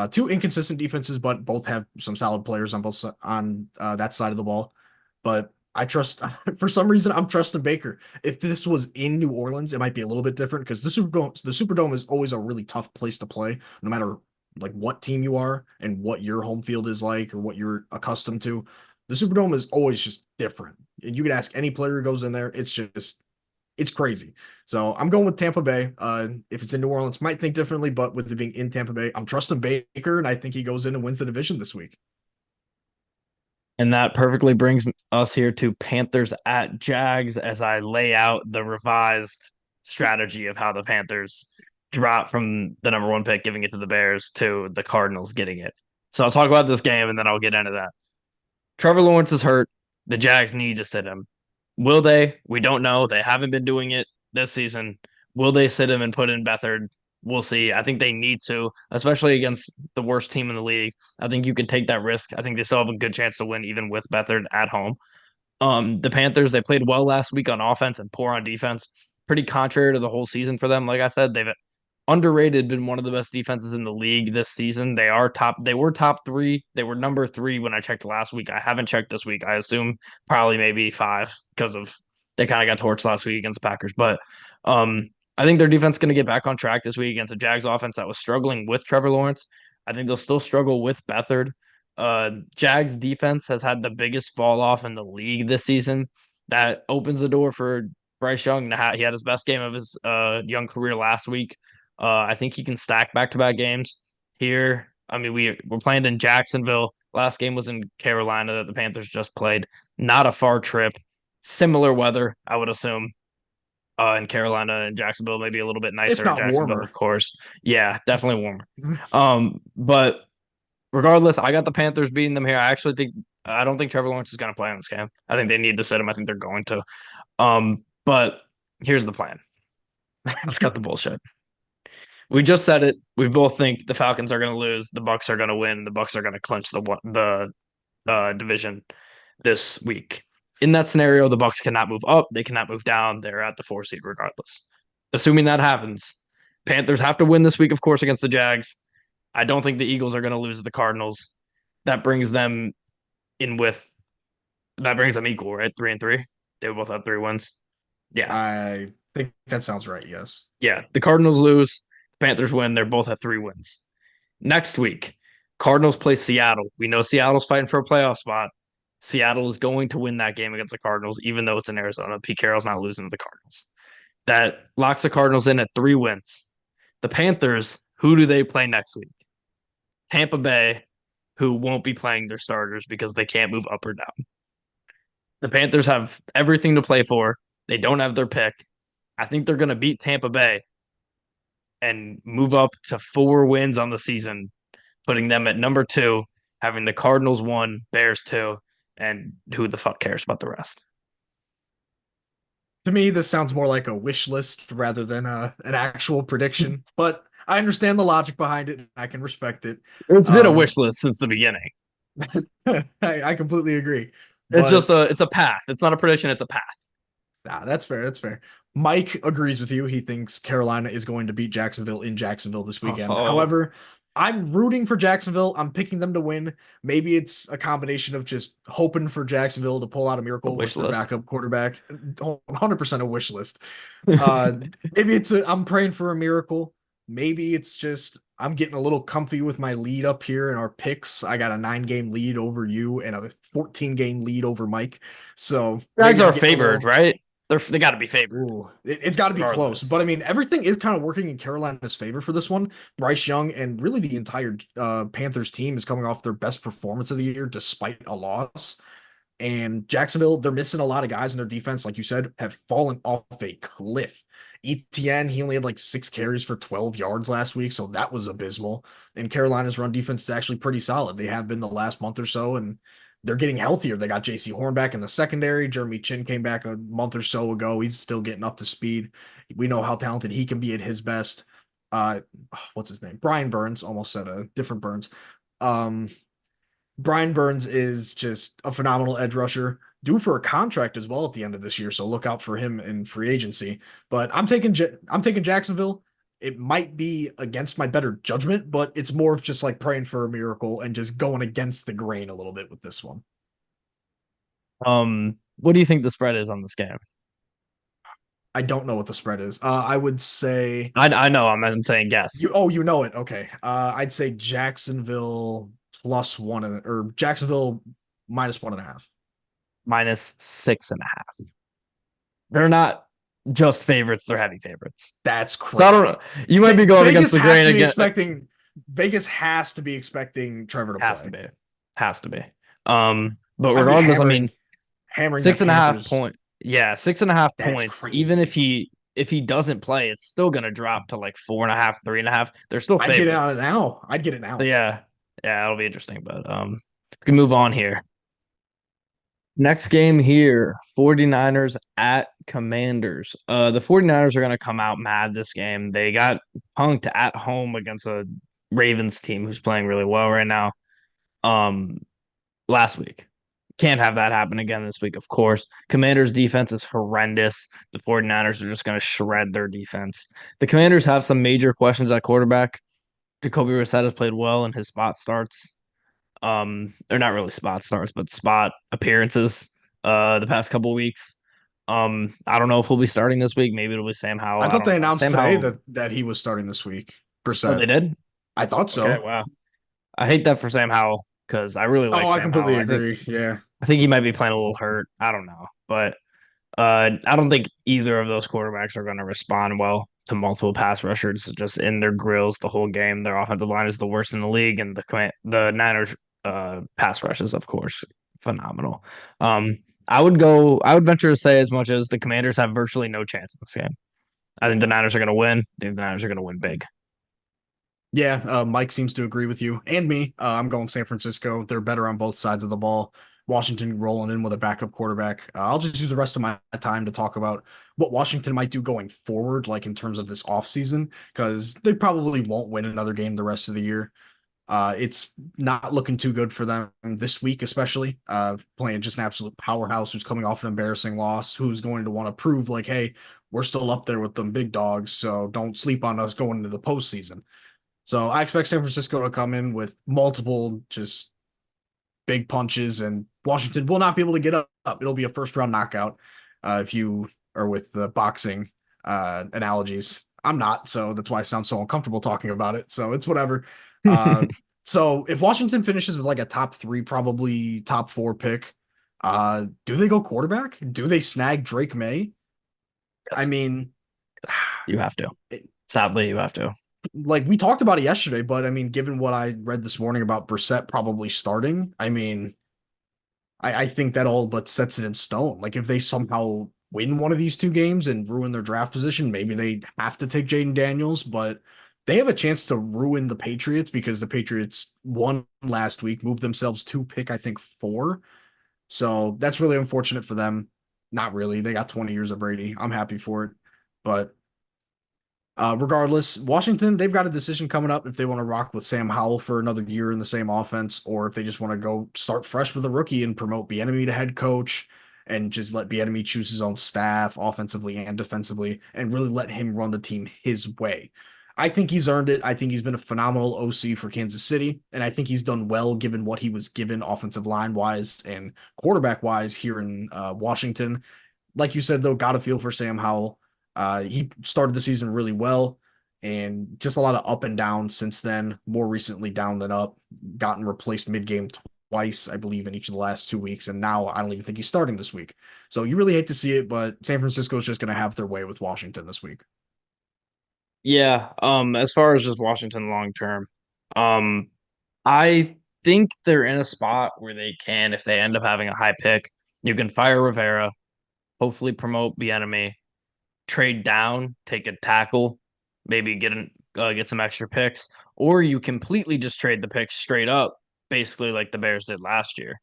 A: Two inconsistent defenses, but both have some solid players on that side of the ball. But I trust for some reason I'm trusting Baker. If this was in New Orleans, it might be a little bit different because the Superdome is always a really tough place to play, no matter like what team you are and what your home field is like or what you're accustomed to. The Superdome is always just different. And you could ask any player who goes in there, it's crazy. So I'm going with Tampa Bay. If it's in New Orleans, might think differently, but with it being in Tampa Bay, I'm trusting Baker, and I think he goes in and wins the division this week.
B: And that perfectly brings us here to Panthers at Jags as I lay out the revised strategy of how the Panthers drop from the number one pick, giving it to the Bears, to the Cardinals getting it. So I'll talk about this game and then I'll get into that. Trevor Lawrence is hurt. The Jags need to sit him. Will they? We don't know. They haven't been doing it this season. Will they sit him and put in Beathard? We'll see. I think they need to, especially against the worst team in the league. I think you can take that risk. I think they still have a good chance to win even with Beathard at home. The Panthers, they played well last week on offense and poor on defense. Pretty contrary to the whole season for them. Like I said, they've underrated, been one of the best defenses in the league this season. They were top three. They were number three when I checked last week. I haven't checked this week. I assume probably maybe five because of they kind of got torched last week against the Packers. But I think their defense is going to get back on track this week against a Jags offense that was struggling with Trevor Lawrence. I think they'll still struggle with Beathard. Jags defense has had the biggest fall off in the league this season. That opens the door for Bryce Young. He had his best game of his young career last week. I think he can stack back-to-back games here. I mean, we're playing in Jacksonville. Last game was in Carolina that the Panthers just played. Not a far trip. Similar weather, I would assume. In Carolina and Jacksonville, maybe a little bit
A: If
B: nicer in
A: not
B: Jacksonville, of
A: warmer.
B: course. Yeah, definitely warmer. But regardless, I got the Panthers beating them here. I don't think Trevor Lawrence is going to play in this game. I think they need to sit him. I think they're going to. But here's the plan. Let's cut the bullshit. We just said it. We both think the Falcons are going to lose. The Bucks are going to win. The Bucks are going to clinch the division this week. In that scenario, the Bucks cannot move up. They cannot move down. They're at the 4 seed regardless. Assuming that happens, Panthers have to win this week, of course, against the Jags. I don't think the Eagles are going to lose to the Cardinals. That brings them in with that brings them equal, right? 3-3. They both have 3 wins. Yeah.
A: I think that sounds right. Yes.
B: Yeah. The Cardinals lose, Panthers win. They're both at 3 wins. Next week, Cardinals play Seattle. We know Seattle's fighting for a playoff spot. Seattle is going to win that game against the Cardinals, even though it's in Arizona. Pete Carroll's not losing to the Cardinals. That locks the Cardinals in at 3 wins. The Panthers, who do they play next week? Tampa Bay, who won't be playing their starters because they can't move up or down. The Panthers have everything to play for. They don't have their pick. I think they're going to beat Tampa Bay and move up to 4 wins on the season, putting them at number 2, having the Cardinals 1, Bears 2, and who the fuck cares about the rest?
A: To me, this sounds more like a wish list rather than an actual prediction, but I understand the logic behind it. I can respect it.
B: It's been a
A: Um,
B: wish list since the beginning.
A: I completely agree.
B: It's
A: But
B: just it's a path. It's not a prediction, it's a path.
A: nah, that's fair. That's fair. Mike agrees with you. He thinks Carolina is going to beat Jacksonville in Jacksonville this weekend.
B: Oh,
A: However, I'm rooting for Jacksonville. I'm picking them to win. Maybe it's a combination of just hoping for Jacksonville to pull out a
B: a
A: miracle with
B: wish
A: their
B: list.
A: backup quarterback. 100% a wish list. Uh, maybe I'm praying for a miracle. Maybe it's just I'm getting a little comfy with my lead up here in our picks. I got a 9-game lead over you and a 14-game lead over Mike. So
B: Jags
A: maybe I'm
B: are
A: getting a
B: favored,
A: little.
B: right? They got to be favored
A: Ooh, it's got to be close.
B: regardless.
A: But I mean, everything is kind of working in Carolina's favor for this one. Bryce Young and really the entire Panthers team is coming off their best performance of the year despite a loss. And Jacksonville, they're missing a lot of guys in their defense, like you said, have fallen off a cliff. ETN, he only had like 6 carries for 12 yards last week, so that was abysmal. And Carolina's run defense is actually pretty solid. They have been the last month or so, and they're getting healthier. They got JC Horn back in the secondary. Jeremy Chin came back a month or so ago. He's still getting up to speed. We know how talented he can be at his best. Uh, what's his name? Brian Burns, almost said a different Burns. Um, Brian Burns is just a phenomenal edge rusher, due for a contract as well at the end of this year. So look out for him in free agency. But I'm taking Jacksonville. It might be against my better judgment, but it's more of just like praying for a miracle and just going against the grain a little bit with this one.
B: What do you think the spread is on this game?
A: I don't know what the spread is. I would say
B: I know I'm saying guess.
A: you know it. Okay. I'd say Jacksonville +1 or Jacksonville -1.5.
B: -6.5. They're not just favorites, they're heavy favorites.
A: That's
B: So I don't
A: crazy.
B: know. You might be going against the grain again.
A: Vegas has to be expecting Trevor to
B: Has
A: play.
B: to be. Has to be. But
A: I'd be
B: regardless, I mean,
A: hammering
B: six
A: the
B: and a half
A: Panthers.
B: point. Yeah, 6.5
A: That's
B: points.
A: crazy.
B: Even if he doesn't play, it's still gonna drop to like 4.5, 3.5. They're still
A: I'd
B: favorites.
A: get it on it now. I'd get it now.
B: So yeah, it'll be interesting. But we can move on here. Next game here, 49ers at Commanders. The 49ers are going to come out mad this game. They got punked at home against a Ravens team who's playing really well right now. Last week. Can't have that happen again this week, of course. Commanders' defense is horrendous. The 49ers are just going to shred their defense. The Commanders have some major questions at quarterback. Jacoby Brissett has played well in his spot starts. They're not really spot starts, but spot appearances the past couple weeks. I don't know if he'll be starting this week. Maybe it'll be Sam Howell.
A: I
B: I
A: thought
B: don't
A: they
B: know.
A: announced
B: Sam
A: today
B: Howell.
A: that he was starting this week.
B: Oh,
A: Brissett.
B: they did?
A: I thought so.
B: Okay, wow. I hate that for Sam Howell because I really like
A: Oh, I
B: Sam
A: completely
B: Howell.
A: agree. Yeah.
B: I think he might be playing a little hurt. I don't know. But I don't think either of those quarterbacks are going to respond well to multiple pass rushers just in their grills the whole game. Their offensive line is the worst in the league, and the Niners pass rushes, of course, phenomenal. Um, I would venture to say as much as the Commanders have virtually no chance in this game. I think the Niners are going to win. I think the Niners are going to win big.
A: Yeah, Mike seems to agree with you and me. I'm going San Francisco. They're better on both sides of the ball. Washington rolling in with a backup quarterback. I'll just use the rest of my time to talk about what Washington might do going forward, like in terms of this offseason, because they probably won't win another game the rest of the year. It's not looking too good for them this week, especially playing just an absolute powerhouse who's coming off an embarrassing loss, who's going to want to prove like, hey, we're still up there with them big dogs, so don't sleep on us going into the postseason. So I expect San Francisco to come in with multiple just big punches, and Washington will not be able to get up. It'll be a first round knockout. If you are with the boxing analogies, I'm not, so that's why I sound so uncomfortable talking about it. So it's whatever. Uh, so if Washington finishes with like a top three, probably top four pick, do they go quarterback? Do they snag Drake May? I
B: Yes,
A: mean,
B: yes, you have to. Sadly, you have to.
A: like we talked about it yesterday, but I mean, given what I read this morning about Brissett probably starting, I mean, I think that all but sets it in stone. Like if they somehow win one of these two games and ruin their draft position, maybe they have to take Jaden Daniels, but they have a chance to ruin the Patriots because the Patriots won last week, moved themselves to pick, I think, four. So that's really unfortunate for them. Not really. They got 20 years of Brady. I'm happy for it. But regardless, Washington, they've got a decision coming up if they want to rock with Sam Howell for another year in the same offense, or if they just want to go start fresh with a rookie and promote Bieniemy to head coach and just let Bieniemy choose his own staff offensively and defensively and really let him run the team his way. I think he's earned it. I think he's been a phenomenal OC for Kansas City, and I think he's done well given what he was given offensive line wise and quarterback wise here in Washington. Like you said, though, got a feel for Sam Howell. He started the season really well and just a lot of up and down since then, more recently down than up, gotten replaced mid-game twice, I believe, in each of the last 2 weeks. And now I don't even think he's starting this week. So you really hate to see it, but San Francisco is just going to have their way with Washington this week.
B: Yeah. As far as just Washington long term, um, I think they're in a spot where they can, if they end up having a high pick, you can fire Rivera, hopefully promote Bieniemy, trade down, take a tackle, maybe get some extra picks, or you completely just trade the picks straight up, basically like the Bears did last year.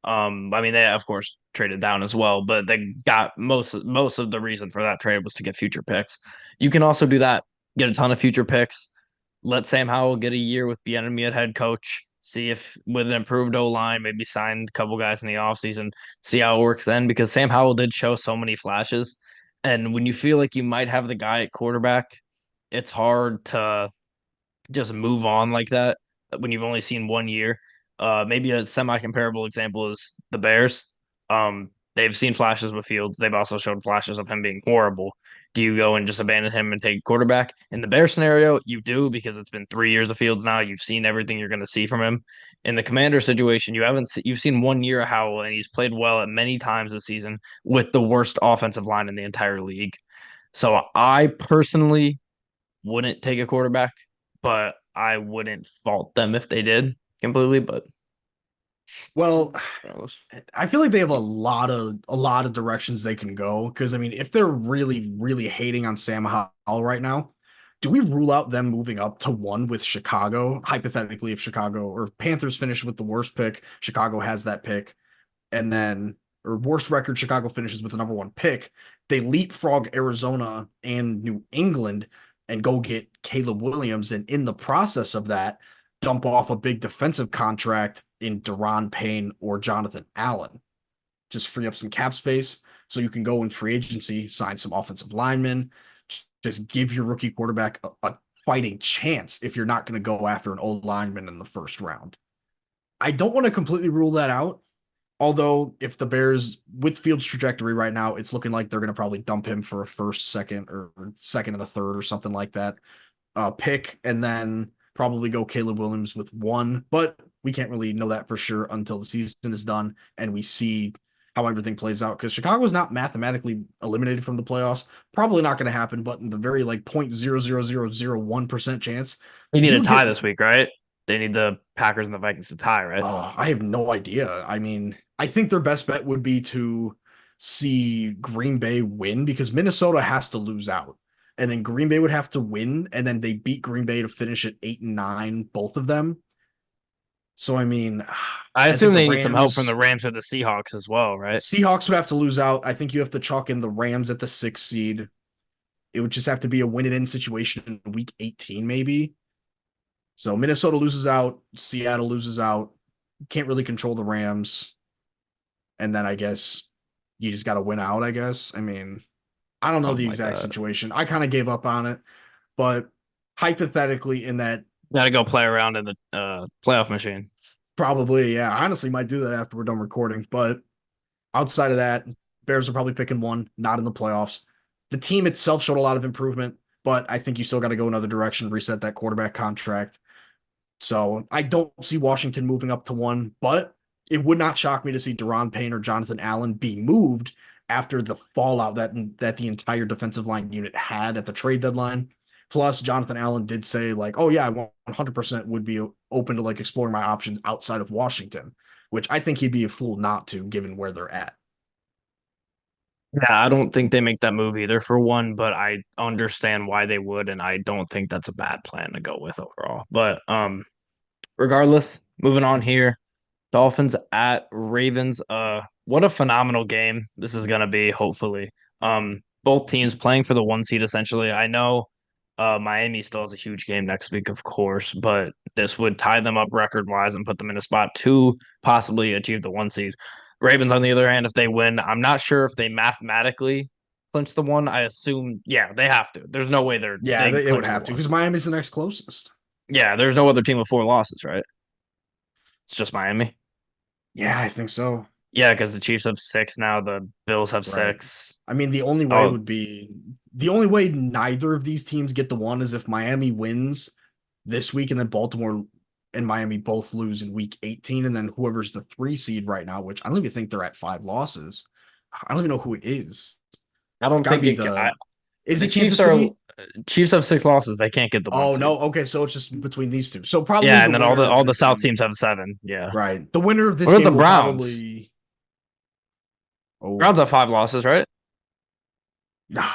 B: I mean, they of course traded down as well, but they got most of the reason for that trade was to get future picks. You can also do that, get a ton of future picks, let Sam Howell get a year with Bieniemy at head coach, see if with an improved O line, maybe sign a couple guys in the offseason, see how it works then. Because Sam Howell did show so many flashes. And when you feel like you might have the guy at quarterback, it's hard to just move on like that when you've only seen 1 year. Maybe a semi-comparable example is the Bears. They've seen flashes with Fields. They've also showed flashes of him being horrible. Do you go and just abandon him and take quarterback? In the Bear scenario, you do because it's been 3 years of Fields now. You've seen everything you're going to see from him. In the Commander situation, you've seen 1 year of Howell, and he's played well at many times this season with the worst offensive line in the entire league. So I personally wouldn't take a quarterback, but I wouldn't fault them if they did completely. But
A: Well, I feel like they have a lot of directions they can go. Because I mean, if they're really, really hating on Sam Howell right now, do we rule out them moving up to one with Chicago? Hypothetically, if Chicago or Panthers finish with the worst pick, Chicago has that pick, and then or worst record, Chicago finishes with the number one pick. They leapfrog Arizona and New England and go get Caleb Williams, and in the process of that, dump off a big defensive contract in Deron Payne or Jonathan Allen. Just free up some cap space so you can go in free agency, sign some offensive linemen, just give your rookie quarterback a fighting chance if you're not going to go after an old lineman in the first round. I don't want to completely rule that out. Although, if the Bears, with Fields' trajectory right now, it's looking like they're going to probably dump him for a first, second, or second and a third or something like that pick, and then probably go Caleb Williams with one. But we can't really know that for sure until the season is done and we see how everything plays out because Chicago's not mathematically eliminated from the playoffs. Probably not going to happen, but in the very like 0.00001% chance,
B: You need
A: you
B: a
A: would
B: tie
A: get.
B: this week, right? They need the Packers and the Vikings to tie, right?
A: I have no idea. I mean, I think their best bet would be to see Green Bay win because Minnesota has to lose out. And then Green Bay would have to win, and then they beat Green Bay to finish at 8-9, both of them. So I mean,
B: I
A: I think
B: assume
A: the
B: they need some help from the
A: Rams,
B: Rams or the Seahawks as well, right?
A: Seahawks would have to lose out. I think you have to chalk in the Rams at the 6th seed. It would just have to be a win it in situation in week 18, maybe. So Minnesota loses out, Seattle loses out. Can't really control the Rams. And then I guess you just got to win out, I guess. I mean, I don't know the
B: Something like
A: exact
B: that.
A: situation. I kind of gave up on it, but hypothetically, in that,
B: Got to go play around in the playoff machine.
A: probably, yeah, I honestly might do that after we're done recording. But outside of that, Bears are probably picking one, not in the playoffs. The team itself showed a lot of improvement, but I think you still got to go another direction, reset that quarterback contract. So I don't see Washington moving up to one, but it would not shock me to see Deron Payne or Jonathan Allen be moved after the fallout that the entire defensive line unit had at the trade deadline. Plus, Jonathan Allen did say like, "Oh yeah, I 100% would be open to like exploring my options outside of Washington," which I think he'd be a fool not to, given where they're at.
B: Yeah, I don't think they make that move either for one, but I understand why they would, and I don't think that's a bad plan to go with overall. But regardless, moving on here. Dolphins at Ravens. What a phenomenal game this is gonna be, hopefully. Both teams playing for the one seed essentially. I know Miami still has a huge game next week, of course, but this would tie them up record wise and put them in a spot to possibly achieve the one seed. Ravens, on the other hand, if they win, I'm not sure if they mathematically clinch the one. I assume, yeah, they have to. There's no way
A: Yeah,
B: they
A: they would
B: clinch the
A: have to
B: one.
A: because Miami's the next closest.
B: Yeah, there's no other team with 4 losses, right? It's just Miami.
A: Yeah, I think so.
B: Yeah, because the Chiefs have 6 now. The Bills have
A: Right.
B: 6.
A: I mean,
B: Oh,
A: the only way neither of these teams get the one is if Miami wins this week and then Baltimore and Miami both lose in week 18, and then whoever's the 3 seed right now, which I don't even think they're at 5 losses. I don't even know who it is.
B: I
A: It's
B: don't
A: got to
B: think
A: be
B: it.
A: is
B: The
A: it
B: Chiefs
A: Kansas
B: are
A: City?
B: Chiefs have 6 losses. They can't get the one
A: Oh
B: seed.
A: no. Okay, so it's just between these two. So probably
B: Yeah,
A: the
B: and then
A: winner of
B: all the
A: this
B: South
A: game.
B: teams have 7. Yeah.
A: Right. The winner of this
B: What about
A: game
B: the
A: will
B: Browns?
A: probably. Oh,
B: Browns have 5 losses, right?
A: nah.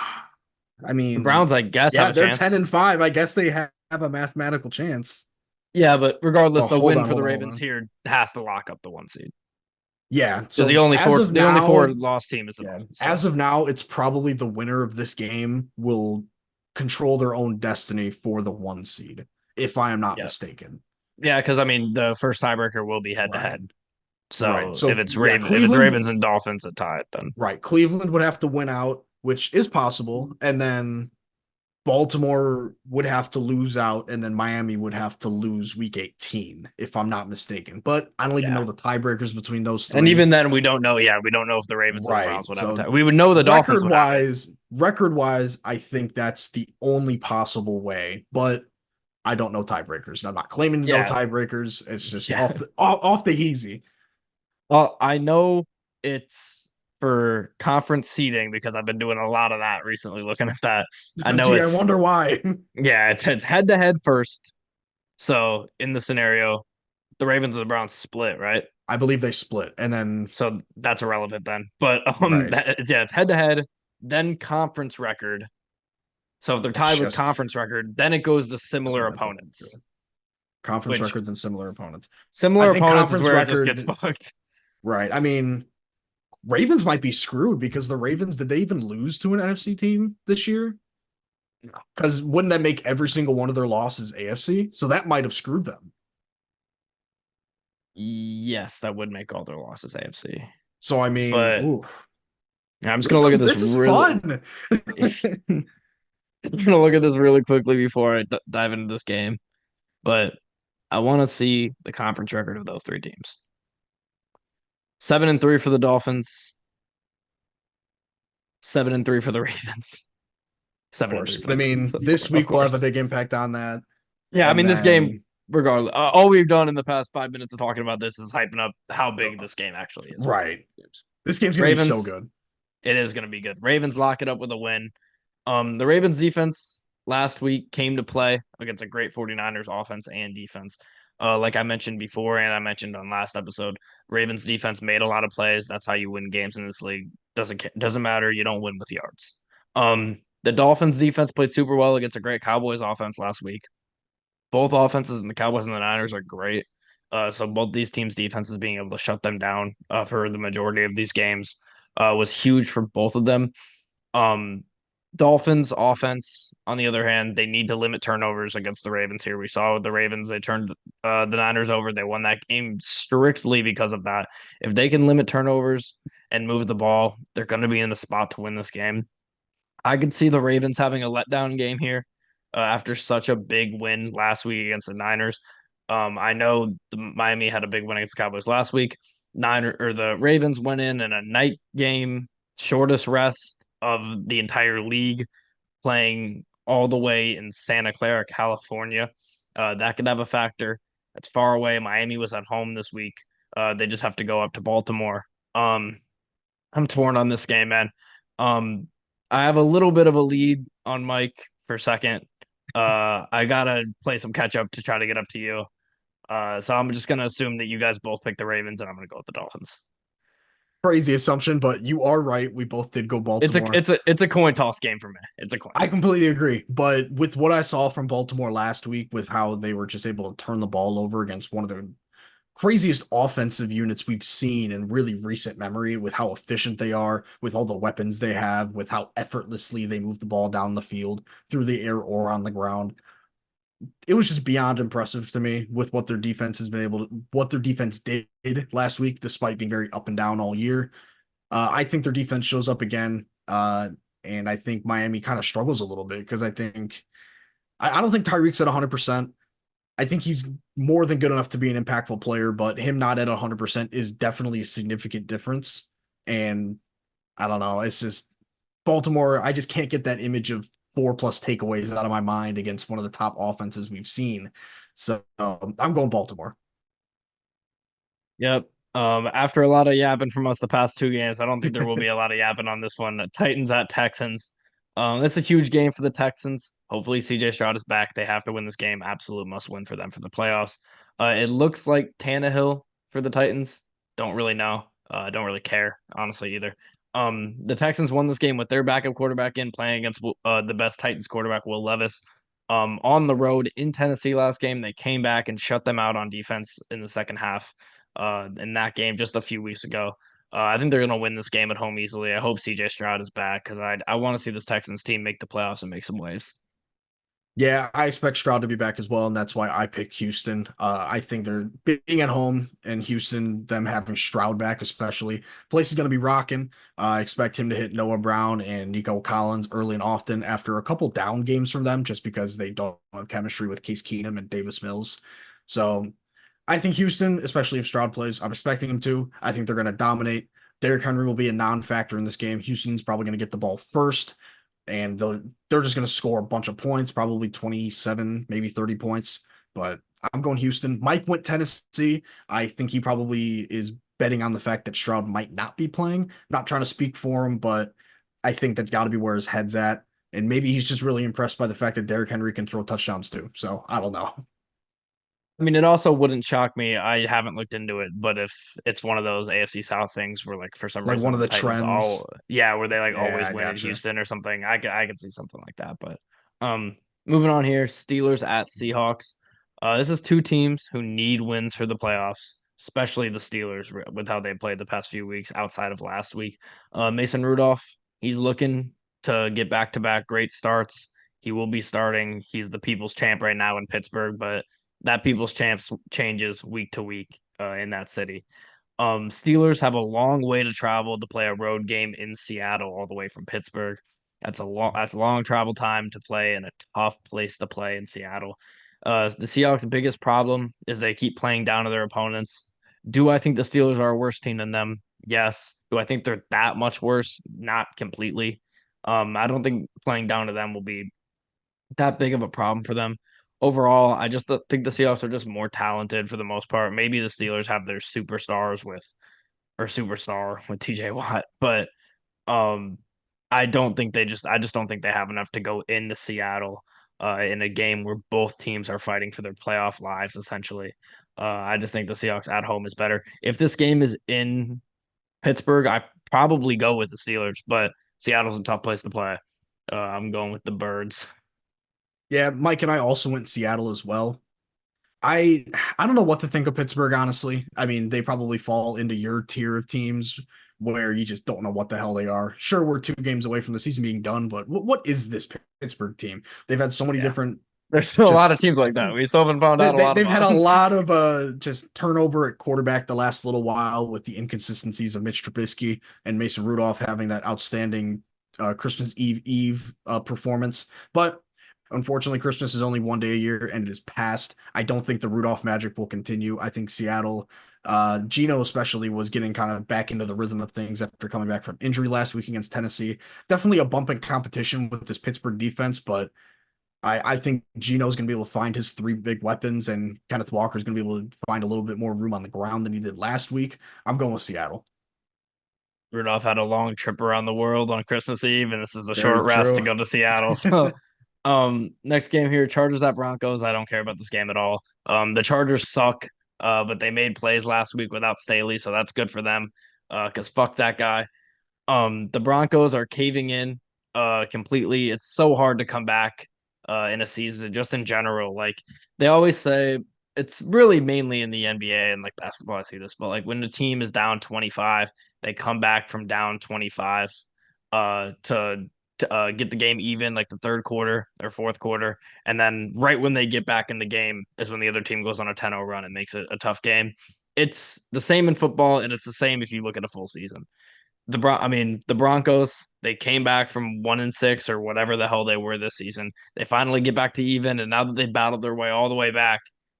A: I
B: The
A: mean,
B: Browns, I guess, have
A: yeah,
B: a
A: they're 10
B: chance.
A: and 5. I guess they have a mathematical chance.
B: Yeah, but
A: Oh,
B: regardless, the
A: hold
B: win
A: on,
B: for the
A: hold on, hold
B: Ravens
A: on.
B: here has to lock up the one seed.
A: Yeah,
B: Because
A: so
B: the only four lost team is the
A: yeah,
B: Dolphins. So
A: as of now, it's probably the winner of this game will control their own destiny for the 1 seed, if I am not
B: yeah,
A: mistaken.
B: yeah. Because I mean, the first tiebreaker will be head to
A: Right.
B: head.
A: Right.
B: So
A: So yeah,
B: If it's
A: Cleveland,
B: Ravens and Dolphins that tie it, then
A: right. Cleveland would have to win out, which is possible, and then Baltimore would have to lose out, and then Miami would have to lose week 18, if I'm not mistaken. But I don't even
B: yeah.
A: know the tiebreakers between those
B: And
A: three.
B: even then, we don't know. Yeah, we don't know if the Ravens and the
A: Right.
B: Browns would have a
A: So
B: tie. We would know the Dolphins would have it.
A: record wise, I think that's the only possible way. But I don't know tiebreakers. And I'm not claiming to know
B: Yeah,
A: tiebreakers. It's just
B: yeah.
A: off the easy.
B: Well, I know it's for conference seating because I've been doing a lot of that recently, looking at that. I know
A: Gee, I
B: it's
A: wonder why.
B: yeah, it's head to head first. So in the scenario, the Ravens and the Browns split, right?
A: I believe they split, and then
B: So that's irrelevant then. But
A: right.
B: yeah, it's head to head, then conference record. So if they're
A: It's
B: tied with
A: just
B: conference record, then it goes to
A: that's
B: similar
A: what I put.
B: opponents.
A: Conference
B: Which
A: records and similar opponents. I
B: similar
A: think
B: opponents is
A: conference
B: where it just gets
A: record,
B: fucked.
A: right. I mean, Ravens might be screwed because the Ravens, did they even lose to an NFC team this year? Because wouldn't that make every single one of their losses AFC? So that might have screwed them.
B: Yes, that would make all their losses AFC.
A: So I mean,
B: But
A: ooh,
B: I'm just gonna look at this
A: this is
B: really.
A: fun.
B: I'm gonna look at this really quickly before I dive into this game. But I want to see the conference record of those 3 teams. 7-3 for the Dolphins. 7-3 for the Ravens.
A: Of
B: Seven and
A: course.
B: three for
A: But I
B: the Ravens,
A: mean, this
B: of
A: week will have a
B: course.
A: big impact on that.
B: Yeah, I
A: And
B: mean this game,
A: then
B: regardless, all we've done in the past 5 minutes of talking about this is hyping up how big this game actually is.
A: right. This game's gonna be so
B: Ravens,
A: good.
B: it is going to be good. Ravens lock it up with a win. The Ravens defense last week came to play against a great 49ers offense and defense. Like I mentioned before, and I mentioned on last episode, Ravens defense made a lot of plays. That's how you win games in this league. Doesn't matter. You don't win with yards. The Dolphins defense played super well against a great Cowboys offense last week. Both offenses and the Cowboys and the Niners are great. So both these teams' defenses being able to shut them down for the majority of these games was huge for both of them. Um, Dolphins offense, on the other hand, they need to limit turnovers against the Ravens here. We saw with the Ravens, they turned the Niners over. They won that game strictly because of that. If they can limit turnovers and move the ball, they're going to be in the spot to win this game. I could see the Ravens having a letdown game here after such a big win last week against the Niners. I know the Miami had a big win against the Cowboys last week. The Ravens went in a night game, shortest rest of the entire league, playing all the way in Santa Clara, California. That could have a factor. It's far away. Miami was at home this week. They just have to go up to Baltimore. Um, I'm torn on this game, man. Um, I have a little bit of a lead on Mike for second. I gotta play some catch up to try to get up to you. So I'm just gonna assume that you guys both pick the Ravens, and I'm gonna go with the Dolphins.
A: Crazy assumption, but you are right. We both did go
B: It's a
A: Baltimore.
B: it's a it's a coin toss game for me. It's a coin
A: I
B: toss.
A: completely agree. But with what I saw from Baltimore last week, with how they were just able to turn the ball over against one of the craziest offensive units we've seen in really recent memory, with how efficient they are, with all the weapons they have, with how effortlessly they move the ball down the field through the air or on the ground. It was just beyond impressive to me with what their defense has been able to, what their defense did last week, despite being very up and down all year. I think their defense shows up again. And I think Miami kind of struggles a little bit because I don't think Tyreek's at 100%. I think he's more than good enough to be an impactful player, but him not at 100% is definitely a significant difference. And I don't know. It's just Baltimore. I just can't get that image of 4+ takeaways out of my mind against one of the top offenses we've seen. So I'm going Baltimore.
B: Yep. After a lot of yapping from us the past two games, I don't think there will be a lot of yapping on this one. Titans at Texans. It's a huge game for the Texans. Hopefully, CJ Stroud is back. They have to win this game. Absolute must win for them for the playoffs. It looks like Tannehill for the Titans. Don't really know. Don't really care, honestly, either. The Texans won this game with their backup quarterback in playing against the best Titans quarterback, Will Levis. On the road in Tennessee last game, they came back and shut them out on defense in the second half in that game just a few weeks ago. I think they're going to win this game at home easily. I hope CJ Stroud is back because I want to see this Texans team make the playoffs and make some waves.
A: Yeah, I expect Stroud to be back as well, and that's why I picked Houston. I think they're being at home and Houston, them having Stroud back, especially, place is going to be rocking. I expect him to hit Noah Brown and Nico Collins early and often after a couple down games from them, just because they don't have chemistry with Case Keenum and Davis Mills. So I think Houston, especially if Stroud plays, I'm expecting him to. I think they're going to dominate. Derrick Henry will be a non-factor in this game. Houston's probably going to get the ball first and they're just going to score a bunch of points, probably 27, maybe 30 points. But I'm going Houston. Mike went Tennessee. I think he probably is betting on the fact that Stroud might not be playing. Not trying to speak for him, but I think that's got to be where his head's at. And maybe he's just really impressed by the fact that Derrick Henry can throw touchdowns too. So I don't know.
B: I mean, it also wouldn't shock me. I haven't looked into it, but if it's one of those AFC South things where, like, for some
A: Like one
B: reason
A: of
B: the
A: the
B: Titans
A: trends.
B: where they like
A: Yeah,
B: always
A: I
B: win in
A: gotcha.
B: Houston or something, I could see something like that. But moving on here, Steelers at Seahawks. This is two teams who need wins for the playoffs, especially the Steelers with how they played the past few weeks outside of last week. Mason Rudolph, he's looking to get back to back great starts. He will be starting. He's the people's champ right now in Pittsburgh, but that people's champs changes week to week in that city. Steelers have a long way to travel to play a road game in Seattle, all the way from Pittsburgh. That's a long travel time to play in a tough place to play in Seattle. The Seahawks' biggest problem is they keep playing down to their opponents. Do I think the Steelers are a worse team than them? Yes. Do I think they're that much worse? Not completely. I don't think playing down to them will be that big of a problem for them. Overall, I just think the Seahawks are just more talented for the most part. Maybe the Steelers have their superstars with or superstar with TJ Watt, but um, I just don't think they have enough to go into Seattle in a game where both teams are fighting for their playoff lives, essentially. I just think the Seahawks at home is better. If this game is in Pittsburgh, I probably go with the Steelers, but Seattle's a tough place to play. I'm going with the Birds.
A: Yeah, Mike and I also went Seattle as well. I I don't know what to think of Pittsburgh, honestly. I mean, they probably fall into your tier of teams where you just don't know what the hell they are. Sure, we're 2 games away from the season being done, but what is this Pittsburgh team? They've had so many
B: Yeah,
A: different
B: there's still a lot of
A: just
B: teams like that. We still haven't found out a lot
A: they've
B: about
A: had a
B: them.
A: lot of just turnover at quarterback the last little while with the inconsistencies of Mitch Trubisky and Mason Rudolph having that outstanding Christmas Eve performance. But unfortunately, Christmas is only one day a year and it is past. I don't think the Rudolph magic will continue. I think Seattle, Gino especially, was getting kind of back into the rhythm of things after coming back from injury last week against Tennessee. Definitely a bump in competition with this Pittsburgh defense, but I think Gino's going to be able to find his 3 big weapons, and Kenneth Walker's going to be able to find a little bit more room on the ground than he did last week. I'm going with Seattle.
B: Rudolph had a long trip around the world on Christmas Eve, and this is a
A: Very
B: short rest to
A: true.
B: go to Seattle. So, next game here, Chargers at Broncos. I don't care about this game at all. The Chargers suck, but they made plays last week without Staley, so that's good for them. Because fuck that guy. The Broncos are caving in completely. It's so hard to come back in a season, just in general. Like they always say, it's really mainly in the NBA and like basketball. I see this, but like when the team is down 25, they come back from down 25 to get the game even, like the third quarter or fourth quarter. And then right when they get back in the game is when the other team goes on a 10-0 run and makes it a tough game. It's the same in football, and it's the same if you look at a full season. The Broncos, they came back from 1-6 or whatever the hell they were this season. They finally get back to even, and now that they battled their way all the way back,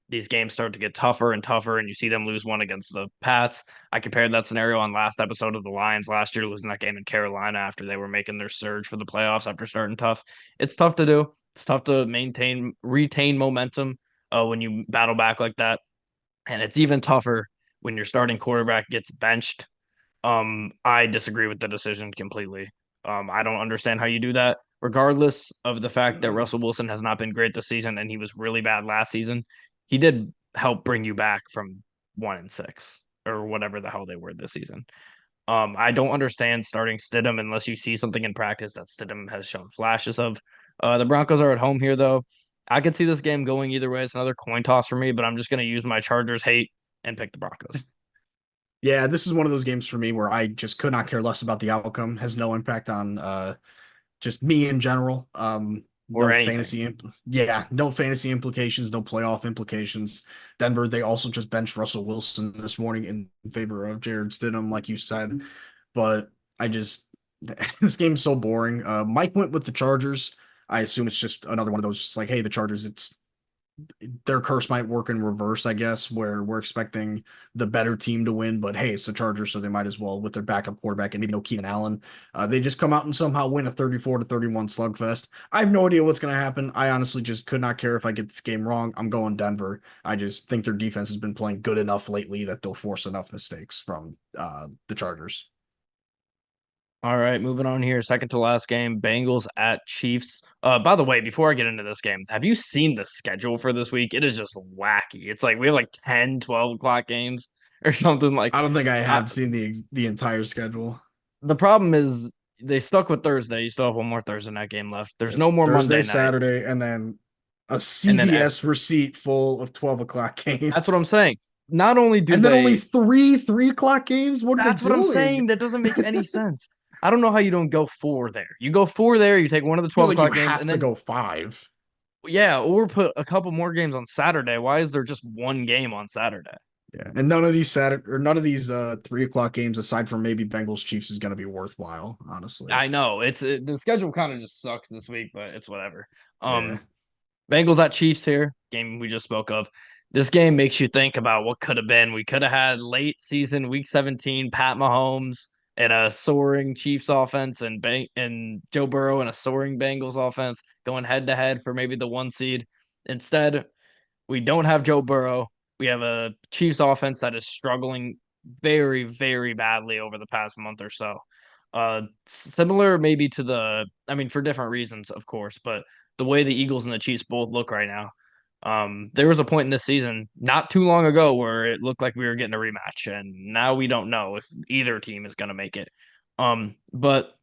B: these games start to get tougher and tougher, and you see them lose one against the Pats. I compared that scenario on last episode of the Lions last year, losing that game in Carolina after they were making their surge for the playoffs after starting tough. It's tough to do. It's tough to retain momentum when you battle back like that, and it's even tougher when your starting quarterback gets benched. I disagree with the decision completely. I don't understand how you do that, regardless of the fact that Russell Wilson has not been great this season and he was really bad last season. He did help bring you back from 1-6 or whatever the hell they were this season. I don't understand starting Stidham unless you see something in practice that Stidham has shown flashes of. The Broncos are at home here, though. I could see this game going either way. It's another coin toss for me, but I'm just going to use my Chargers hate and pick the Broncos.
A: Yeah, this is one of those games for me where I just could not care less about the outcome. Has no impact on just me in general.
B: Or
A: No
B: anything.
A: no fantasy implications, no playoff implications. Denver, they also just benched Russell Wilson this morning in favor of Jared Stidham, like you said. But I just this game's so boring. Mike went with the Chargers. I assume it's just another one of those, just like, hey, the Chargers, it's their curse might work in reverse, I guess, where we're expecting the better team to win, but hey, it's the Chargers, so they might as well with their backup quarterback and maybe no Keenan Allen. They just come out and somehow win a 34-31 slugfest. I have no idea what's going to happen. I honestly just could not care if I get this game wrong. I'm going Denver. I just think their defense has been playing good enough lately that they'll force enough mistakes from the Chargers.
B: All right, moving on here. Second to last game, Bengals at Chiefs. By the way, before I get into this game, have you seen the schedule for this week? It is just wacky. It's like we have like 10, 12 o'clock games or something like
A: I don't think I
B: uh,
A: have seen the entire schedule.
B: the problem is they stuck with Thursday. You still have one more Thursday night game left. There's
A: Yeah.
B: no more
A: Thursday,
B: Monday night.
A: Saturday, and then a
B: And then
A: CVS receipt full of 12 o'clock
B: that's what I'm
A: games.
B: saying. Not only do
A: And then only
B: they,
A: three o'clock games? What are they
B: that's what I'm
A: doing?
B: saying. That doesn't make any sense. I don't know how you don't go four there. You go four there, you take one of the
A: I feel
B: 12
A: like you
B: o'clock games,
A: have
B: and
A: to
B: then
A: go five.
B: yeah, or put a couple more games on Saturday. Why is there just one game on Saturday?
A: Yeah. And none of these 3 o'clock games, aside from maybe Bengals Chiefs, is gonna be worthwhile, honestly.
B: I know the schedule kind of just sucks this week, but it's whatever.
A: Yeah.
B: Bengals at Chiefs here, game we just spoke of. This game makes you think about what could have been. We could have had late season week 17 Pat Mahomes and a soaring Chiefs offense and Joe Burrow and a soaring Bengals offense going head to head for maybe the 1 seed. Instead, we don't have Joe Burrow. We have a Chiefs offense that is struggling very, very badly over the past month or so. Similar maybe to I mean, for different reasons, of course, but the way the Eagles and the Chiefs both look right now. There was a point in this season not too long ago where it looked like we were getting a rematch, and now we don't know if either team is going to make it. But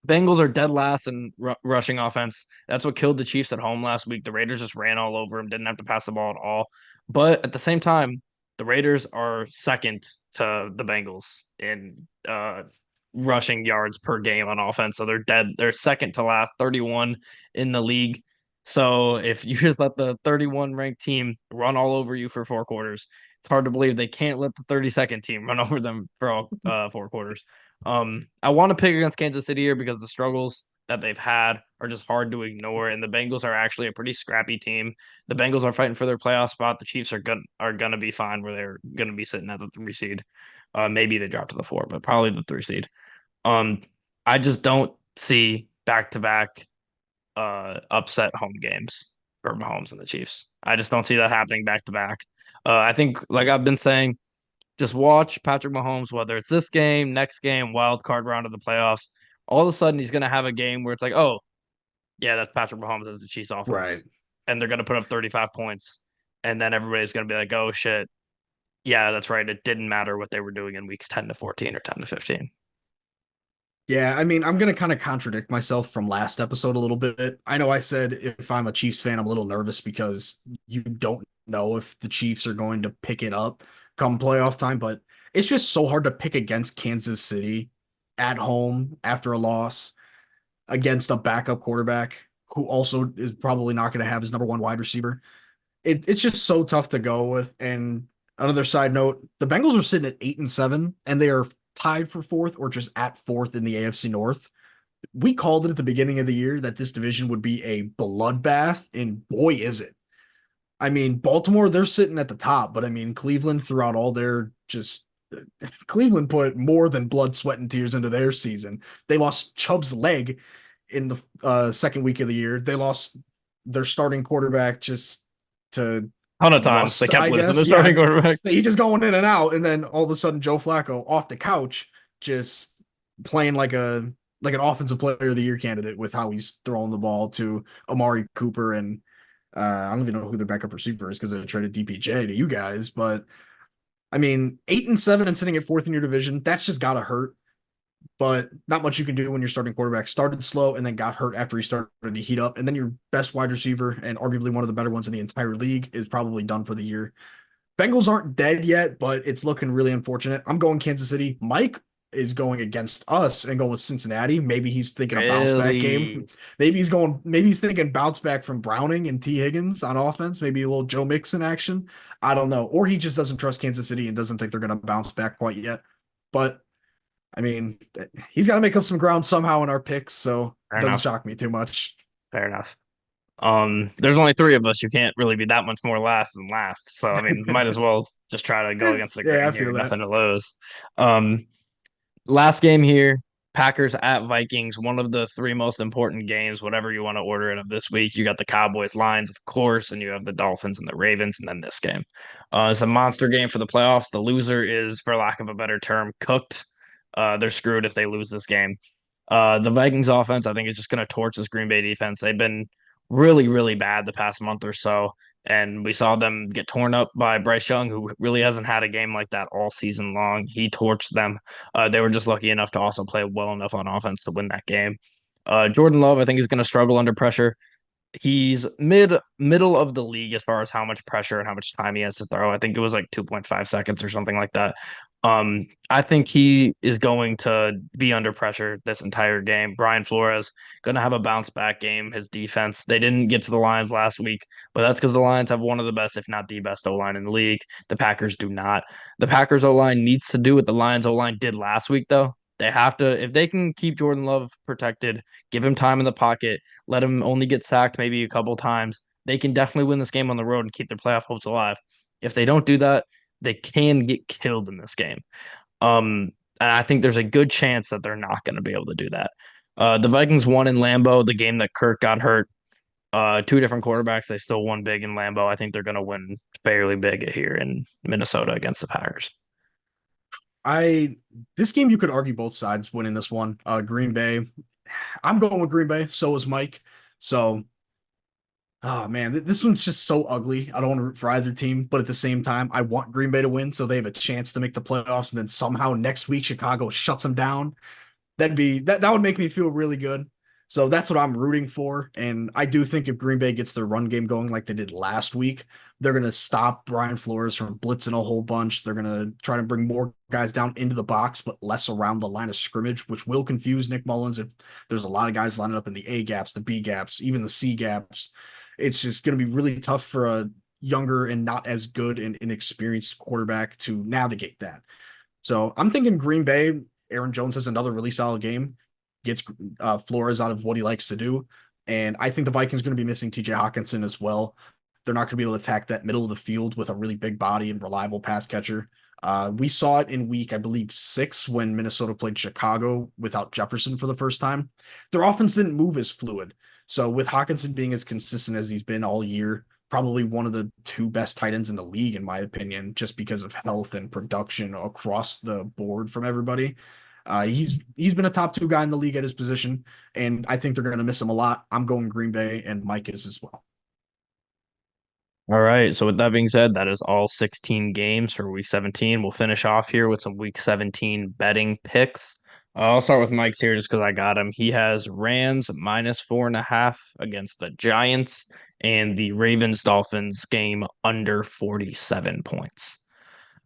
B: Bengals are dead last in rushing offense. That's what killed the Chiefs at home last week. The Raiders just ran all over them, didn't have to pass the ball at all. But at the same time, the Raiders are second to the Bengals in rushing yards per game on offense. So they're dead. They're second to last, 31 in the league. So if you just let the 31 ranked team run all over you for 4 quarters, it's hard to believe they can't let the 32nd team run over them for all 4 quarters. I want to pick against Kansas City here because the struggles that they've had are just hard to ignore, and the Bengals are actually a pretty scrappy team. The Bengals are fighting for their playoff spot. The Chiefs are gonna be fine where they're gonna be sitting at the 3 seed. Maybe they drop to the 4, but probably the 3 seed. Um, I just don't see back to back upset home games for Mahomes and the Chiefs. I just don't see that happening back to back. I think, like I've been saying, just watch Patrick Mahomes, whether it's this game, next game, wild card round of the playoffs. All of a sudden, he's going to have a game where it's like, oh, yeah, that's Patrick Mahomes as the Chiefs
A: Right.
B: offense. And they're going to put up 35 points. And then everybody's going to be like, oh, shit. Yeah, that's right. It didn't matter what they were doing in weeks 10 to 14 or 10 to 15.
A: Yeah, I mean, I'm gonna kind of contradict myself from last episode a little bit. I know I said if I'm a Chiefs fan, I'm a little nervous because you don't know if the Chiefs are going to pick it up come playoff time, but it's just so hard to pick against Kansas City at home after a loss against a backup quarterback who also is probably not going to have his number one wide receiver. It's just so tough to go with. And another side note, the Bengals are sitting at 8-7, and they are tied for fourth or just at fourth in the AFC North. We called it at the beginning of the year that this division would be a bloodbath, and boy, is it. I mean, Baltimore, they're sitting at the top, but I mean, Cleveland throughout all their just Cleveland put more than blood, sweat, and tears into their season. They lost Chubb's leg in the second week of the year. They lost their starting quarterback just to
B: Ton of times they
A: rust,
B: kept
A: I
B: losing their
A: guess.
B: starting
A: Yeah,
B: quarterback.
A: he just going in and out, and then all of a sudden Joe Flacco off the couch, just playing like an offensive player of the year candidate with how he's throwing the ball to Amari Cooper and I don't even know who their backup receiver is because they traded DPJ to you guys, but I mean 8-7 and sitting at fourth in your division, that's just gotta hurt. But not much you can do when your starting quarterback started slow and then got hurt after he started to heat up. And then your best wide receiver and arguably one of the better ones in the entire league is probably done for the year. Bengals aren't dead yet, but it's looking really unfortunate. I'm going Kansas City. Mike is going against us and going with Cincinnati. Maybe he's thinking a bounce back game.
B: Really?
A: Maybe he's thinking bounce back from Browning and T. Higgins on offense. Maybe a little Joe Mixon action. I don't know. Or he just doesn't trust Kansas City and doesn't think they're going to bounce back quite yet. But I mean, he's got to make up some ground somehow in our picks, so
B: Fair
A: it doesn't
B: enough.
A: shock me too much.
B: Fair enough. There's only 3 of us. You can't really be that much more last than last. So I mean, might as well just try to go against the
A: Yeah, I
B: grain here.
A: feel that.
B: Nothing to lose. Um, Last game here, Packers at Vikings, one of the 3 most important games, whatever you want to order it of this week. You got the Cowboys, Lions, of course, and you have the Dolphins and the Ravens, and then this game. It's a monster game for the playoffs. The loser is, for lack of a better term, cooked. They're screwed if they lose this game. The Vikings offense, I think, is just going to torch this Green Bay defense. They've been really, really bad the past month or so. And we saw them get torn up by Bryce Young, who really hasn't had a game like that all season long. He torched them. They were just lucky enough to also play well enough on offense to win that game. Jordan Love, I think, is going to struggle under pressure. He's middle of the league as far as how much pressure and how much time he has to throw. I think it was like 2.5 seconds or something like that. I think he is going to be under pressure this entire game. Brian Flores going to have a bounce back game. His defense, they didn't get to the Lions last week, but that's because the Lions have one of the best, if not the best, O line in the league. The Packers do not. The Packers O line needs to do what the Lions O line did last week, though. They have to, if they can keep Jordan Love protected, give him time in the pocket, let him only get sacked maybe a couple times. They can definitely win this game on the road and keep their playoff hopes alive. If they don't do that, they can get killed in this game. And I think there's a good chance that they're not going to be able to do that. The Vikings won in Lambeau, the game that Kirk got hurt. 2 different quarterbacks, they still won big in Lambeau. I think they're going to win fairly big here in Minnesota against the Packers.
A: I this game you could argue both sides winning this one. Green Bay. I'm going with Green Bay. So is Mike. So, oh man, this one's just so ugly. I don't want to root for either team, but at the same time, I want Green Bay to win so they have a chance to make the playoffs. And then somehow next week Chicago shuts them down. That would make me feel really good. So that's what I'm rooting for. And I do think if Green Bay gets their run game going like they did last week, they're gonna stop Brian Flores from blitzing a whole bunch. They're gonna try to bring more guys down into the box, but less around the line of scrimmage, which will confuse Nick Mullins if there's a lot of guys lining up in the A gaps, the B gaps, even the C gaps. It's just gonna be really tough for a younger and not as good and inexperienced quarterback to navigate that. So I'm thinking Green Bay. Aaron Jones has another really solid game, gets Flores out of what he likes to do. And I think the Vikings are going to be missing TJ Hawkinson as well. They're not going to be able to attack that middle of the field with a really big body and reliable pass catcher. We saw it in week, I believe, 6 when Minnesota played Chicago without Jefferson for the first time. Their offense didn't move as fluid. So with Hawkinson being as consistent as he's been all year, probably one of the two best tight ends in the league, in my opinion, just because of health and production across the board from everybody. He's been a top 2 guy in the league at his position, and I think they're going to miss him a lot. I'm going Green Bay, and Mike is as well.
B: All right. So with that being said, that is all 16 games for week 17. We'll finish off here with some week 17 betting picks. I'll start with Mike's here just because I got him. He has Rams -4.5 against the Giants and the Ravens Dolphins game under 47 points.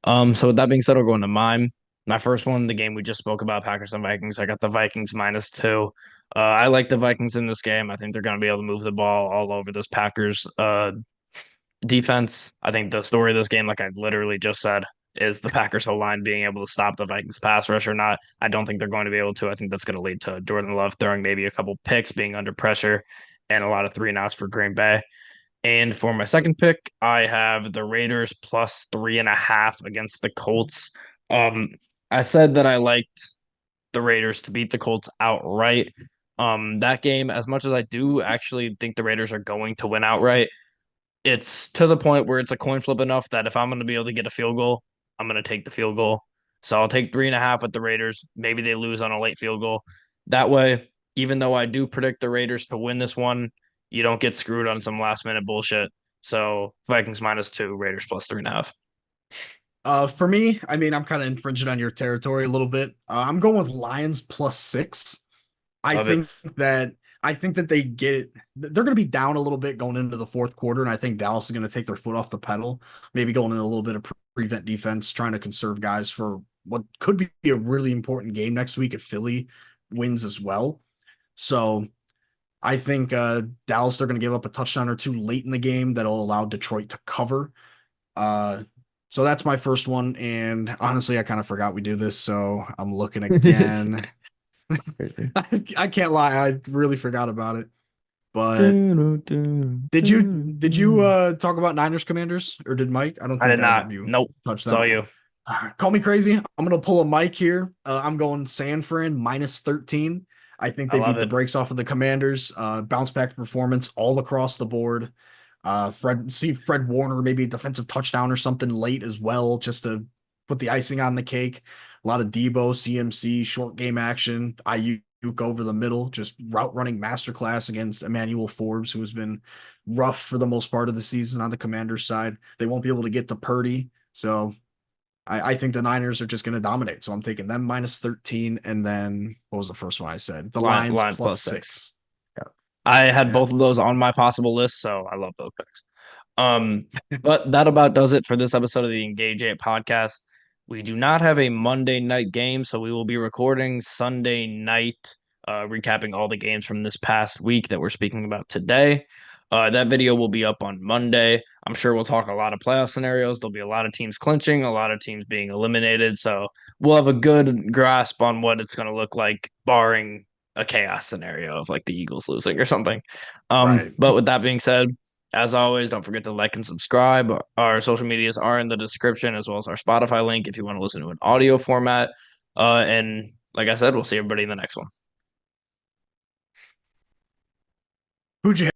B: So with that being said, I'll go into mine. My first one, the game we just spoke about, Packers and Vikings. I got the Vikings -2. I like the Vikings in this game. I think they're going to be able to move the ball all over this Packers defense. I think the story of this game, like I literally just said, is the Packers whole line being able to stop the Vikings pass rush or not. I don't think they're going to be able to. I think that's going to lead to Jordan Love throwing maybe a couple picks, being under pressure, and a lot of 3-and-outs for Green Bay. And for my second pick, I have the Raiders +3.5 against the Colts. Um, I said that I liked the Raiders to beat the Colts outright. That game, as much as I do actually think the Raiders are going to win outright, it's to the point where it's a coin flip enough that if I'm going to be able to get a field goal, I'm going to take the field goal. So I'll take 3.5 with the Raiders. Maybe they lose on a late field goal. That way, even though I do predict the Raiders to win this one, you don't get screwed on some last minute bullshit. So Vikings -2, Raiders +3.5.
A: For me, I mean, I'm kind of infringing on your territory a little bit. I'm going with Lions +6. I
B: Love it.
A: think that I think that they're going to be down a little bit going into the fourth quarter, and I think Dallas is going to take their foot off the pedal, maybe going in a little bit of prevent defense, trying to conserve guys for what could be a really important game next week if Philly wins as well. So I think Dallas they're going to give up a touchdown or two late in the game that'll allow Detroit to cover. Uh, so that's my first one, and honestly, I kind of forgot we do this, so I'm looking again. I can't lie, I really forgot about it. But did you talk about Niners Commanders or did Mike? I don't
B: I did
A: think I
B: not.
A: have you
B: Nope.
A: touch
B: It's all
A: them.
B: you.
A: Call me crazy. I'm gonna pull a Mike here. I'm going San Fran -13. I think
B: I
A: they
B: love
A: beat the
B: it.
A: brakes off of the Commanders. Bounce back performance all across the board. Fred Warner maybe a defensive touchdown or something late as well, just to put the icing on the cake. A lot of Debo, CMC, short game action. Ayuk over the middle, just route running masterclass against Emmanuel Forbes, who has been rough for the most part of the season on the Commanders side. They won't be able to get to Purdy, so I think the Niners are just going to dominate. So I'm taking them -13, and then what was the first one I said? The Lions
B: Line
A: plus
B: +6.
A: six.
B: Yeah. I had
A: Yeah.
B: both of those on my possible list, so I love those picks. Um, but that about does it for this episode of the Engage 8 podcast. We do not have a Monday night game, so we will be recording Sunday night, recapping all the games from this past week that we're speaking about today. That video will be up on Monday. I'm sure we'll talk a lot of playoff scenarios. There'll be a lot of teams clinching, a lot of teams being eliminated. So we'll have a good grasp on what it's going to look like, barring a chaos scenario of like the Eagles losing or something.
A: Right.
B: But with that being said, as always, don't forget to like and subscribe. Our social medias are in the description as well as our Spotify link if you want to listen to an audio format. And like I said, we'll see everybody in the next one.
A: Who'd you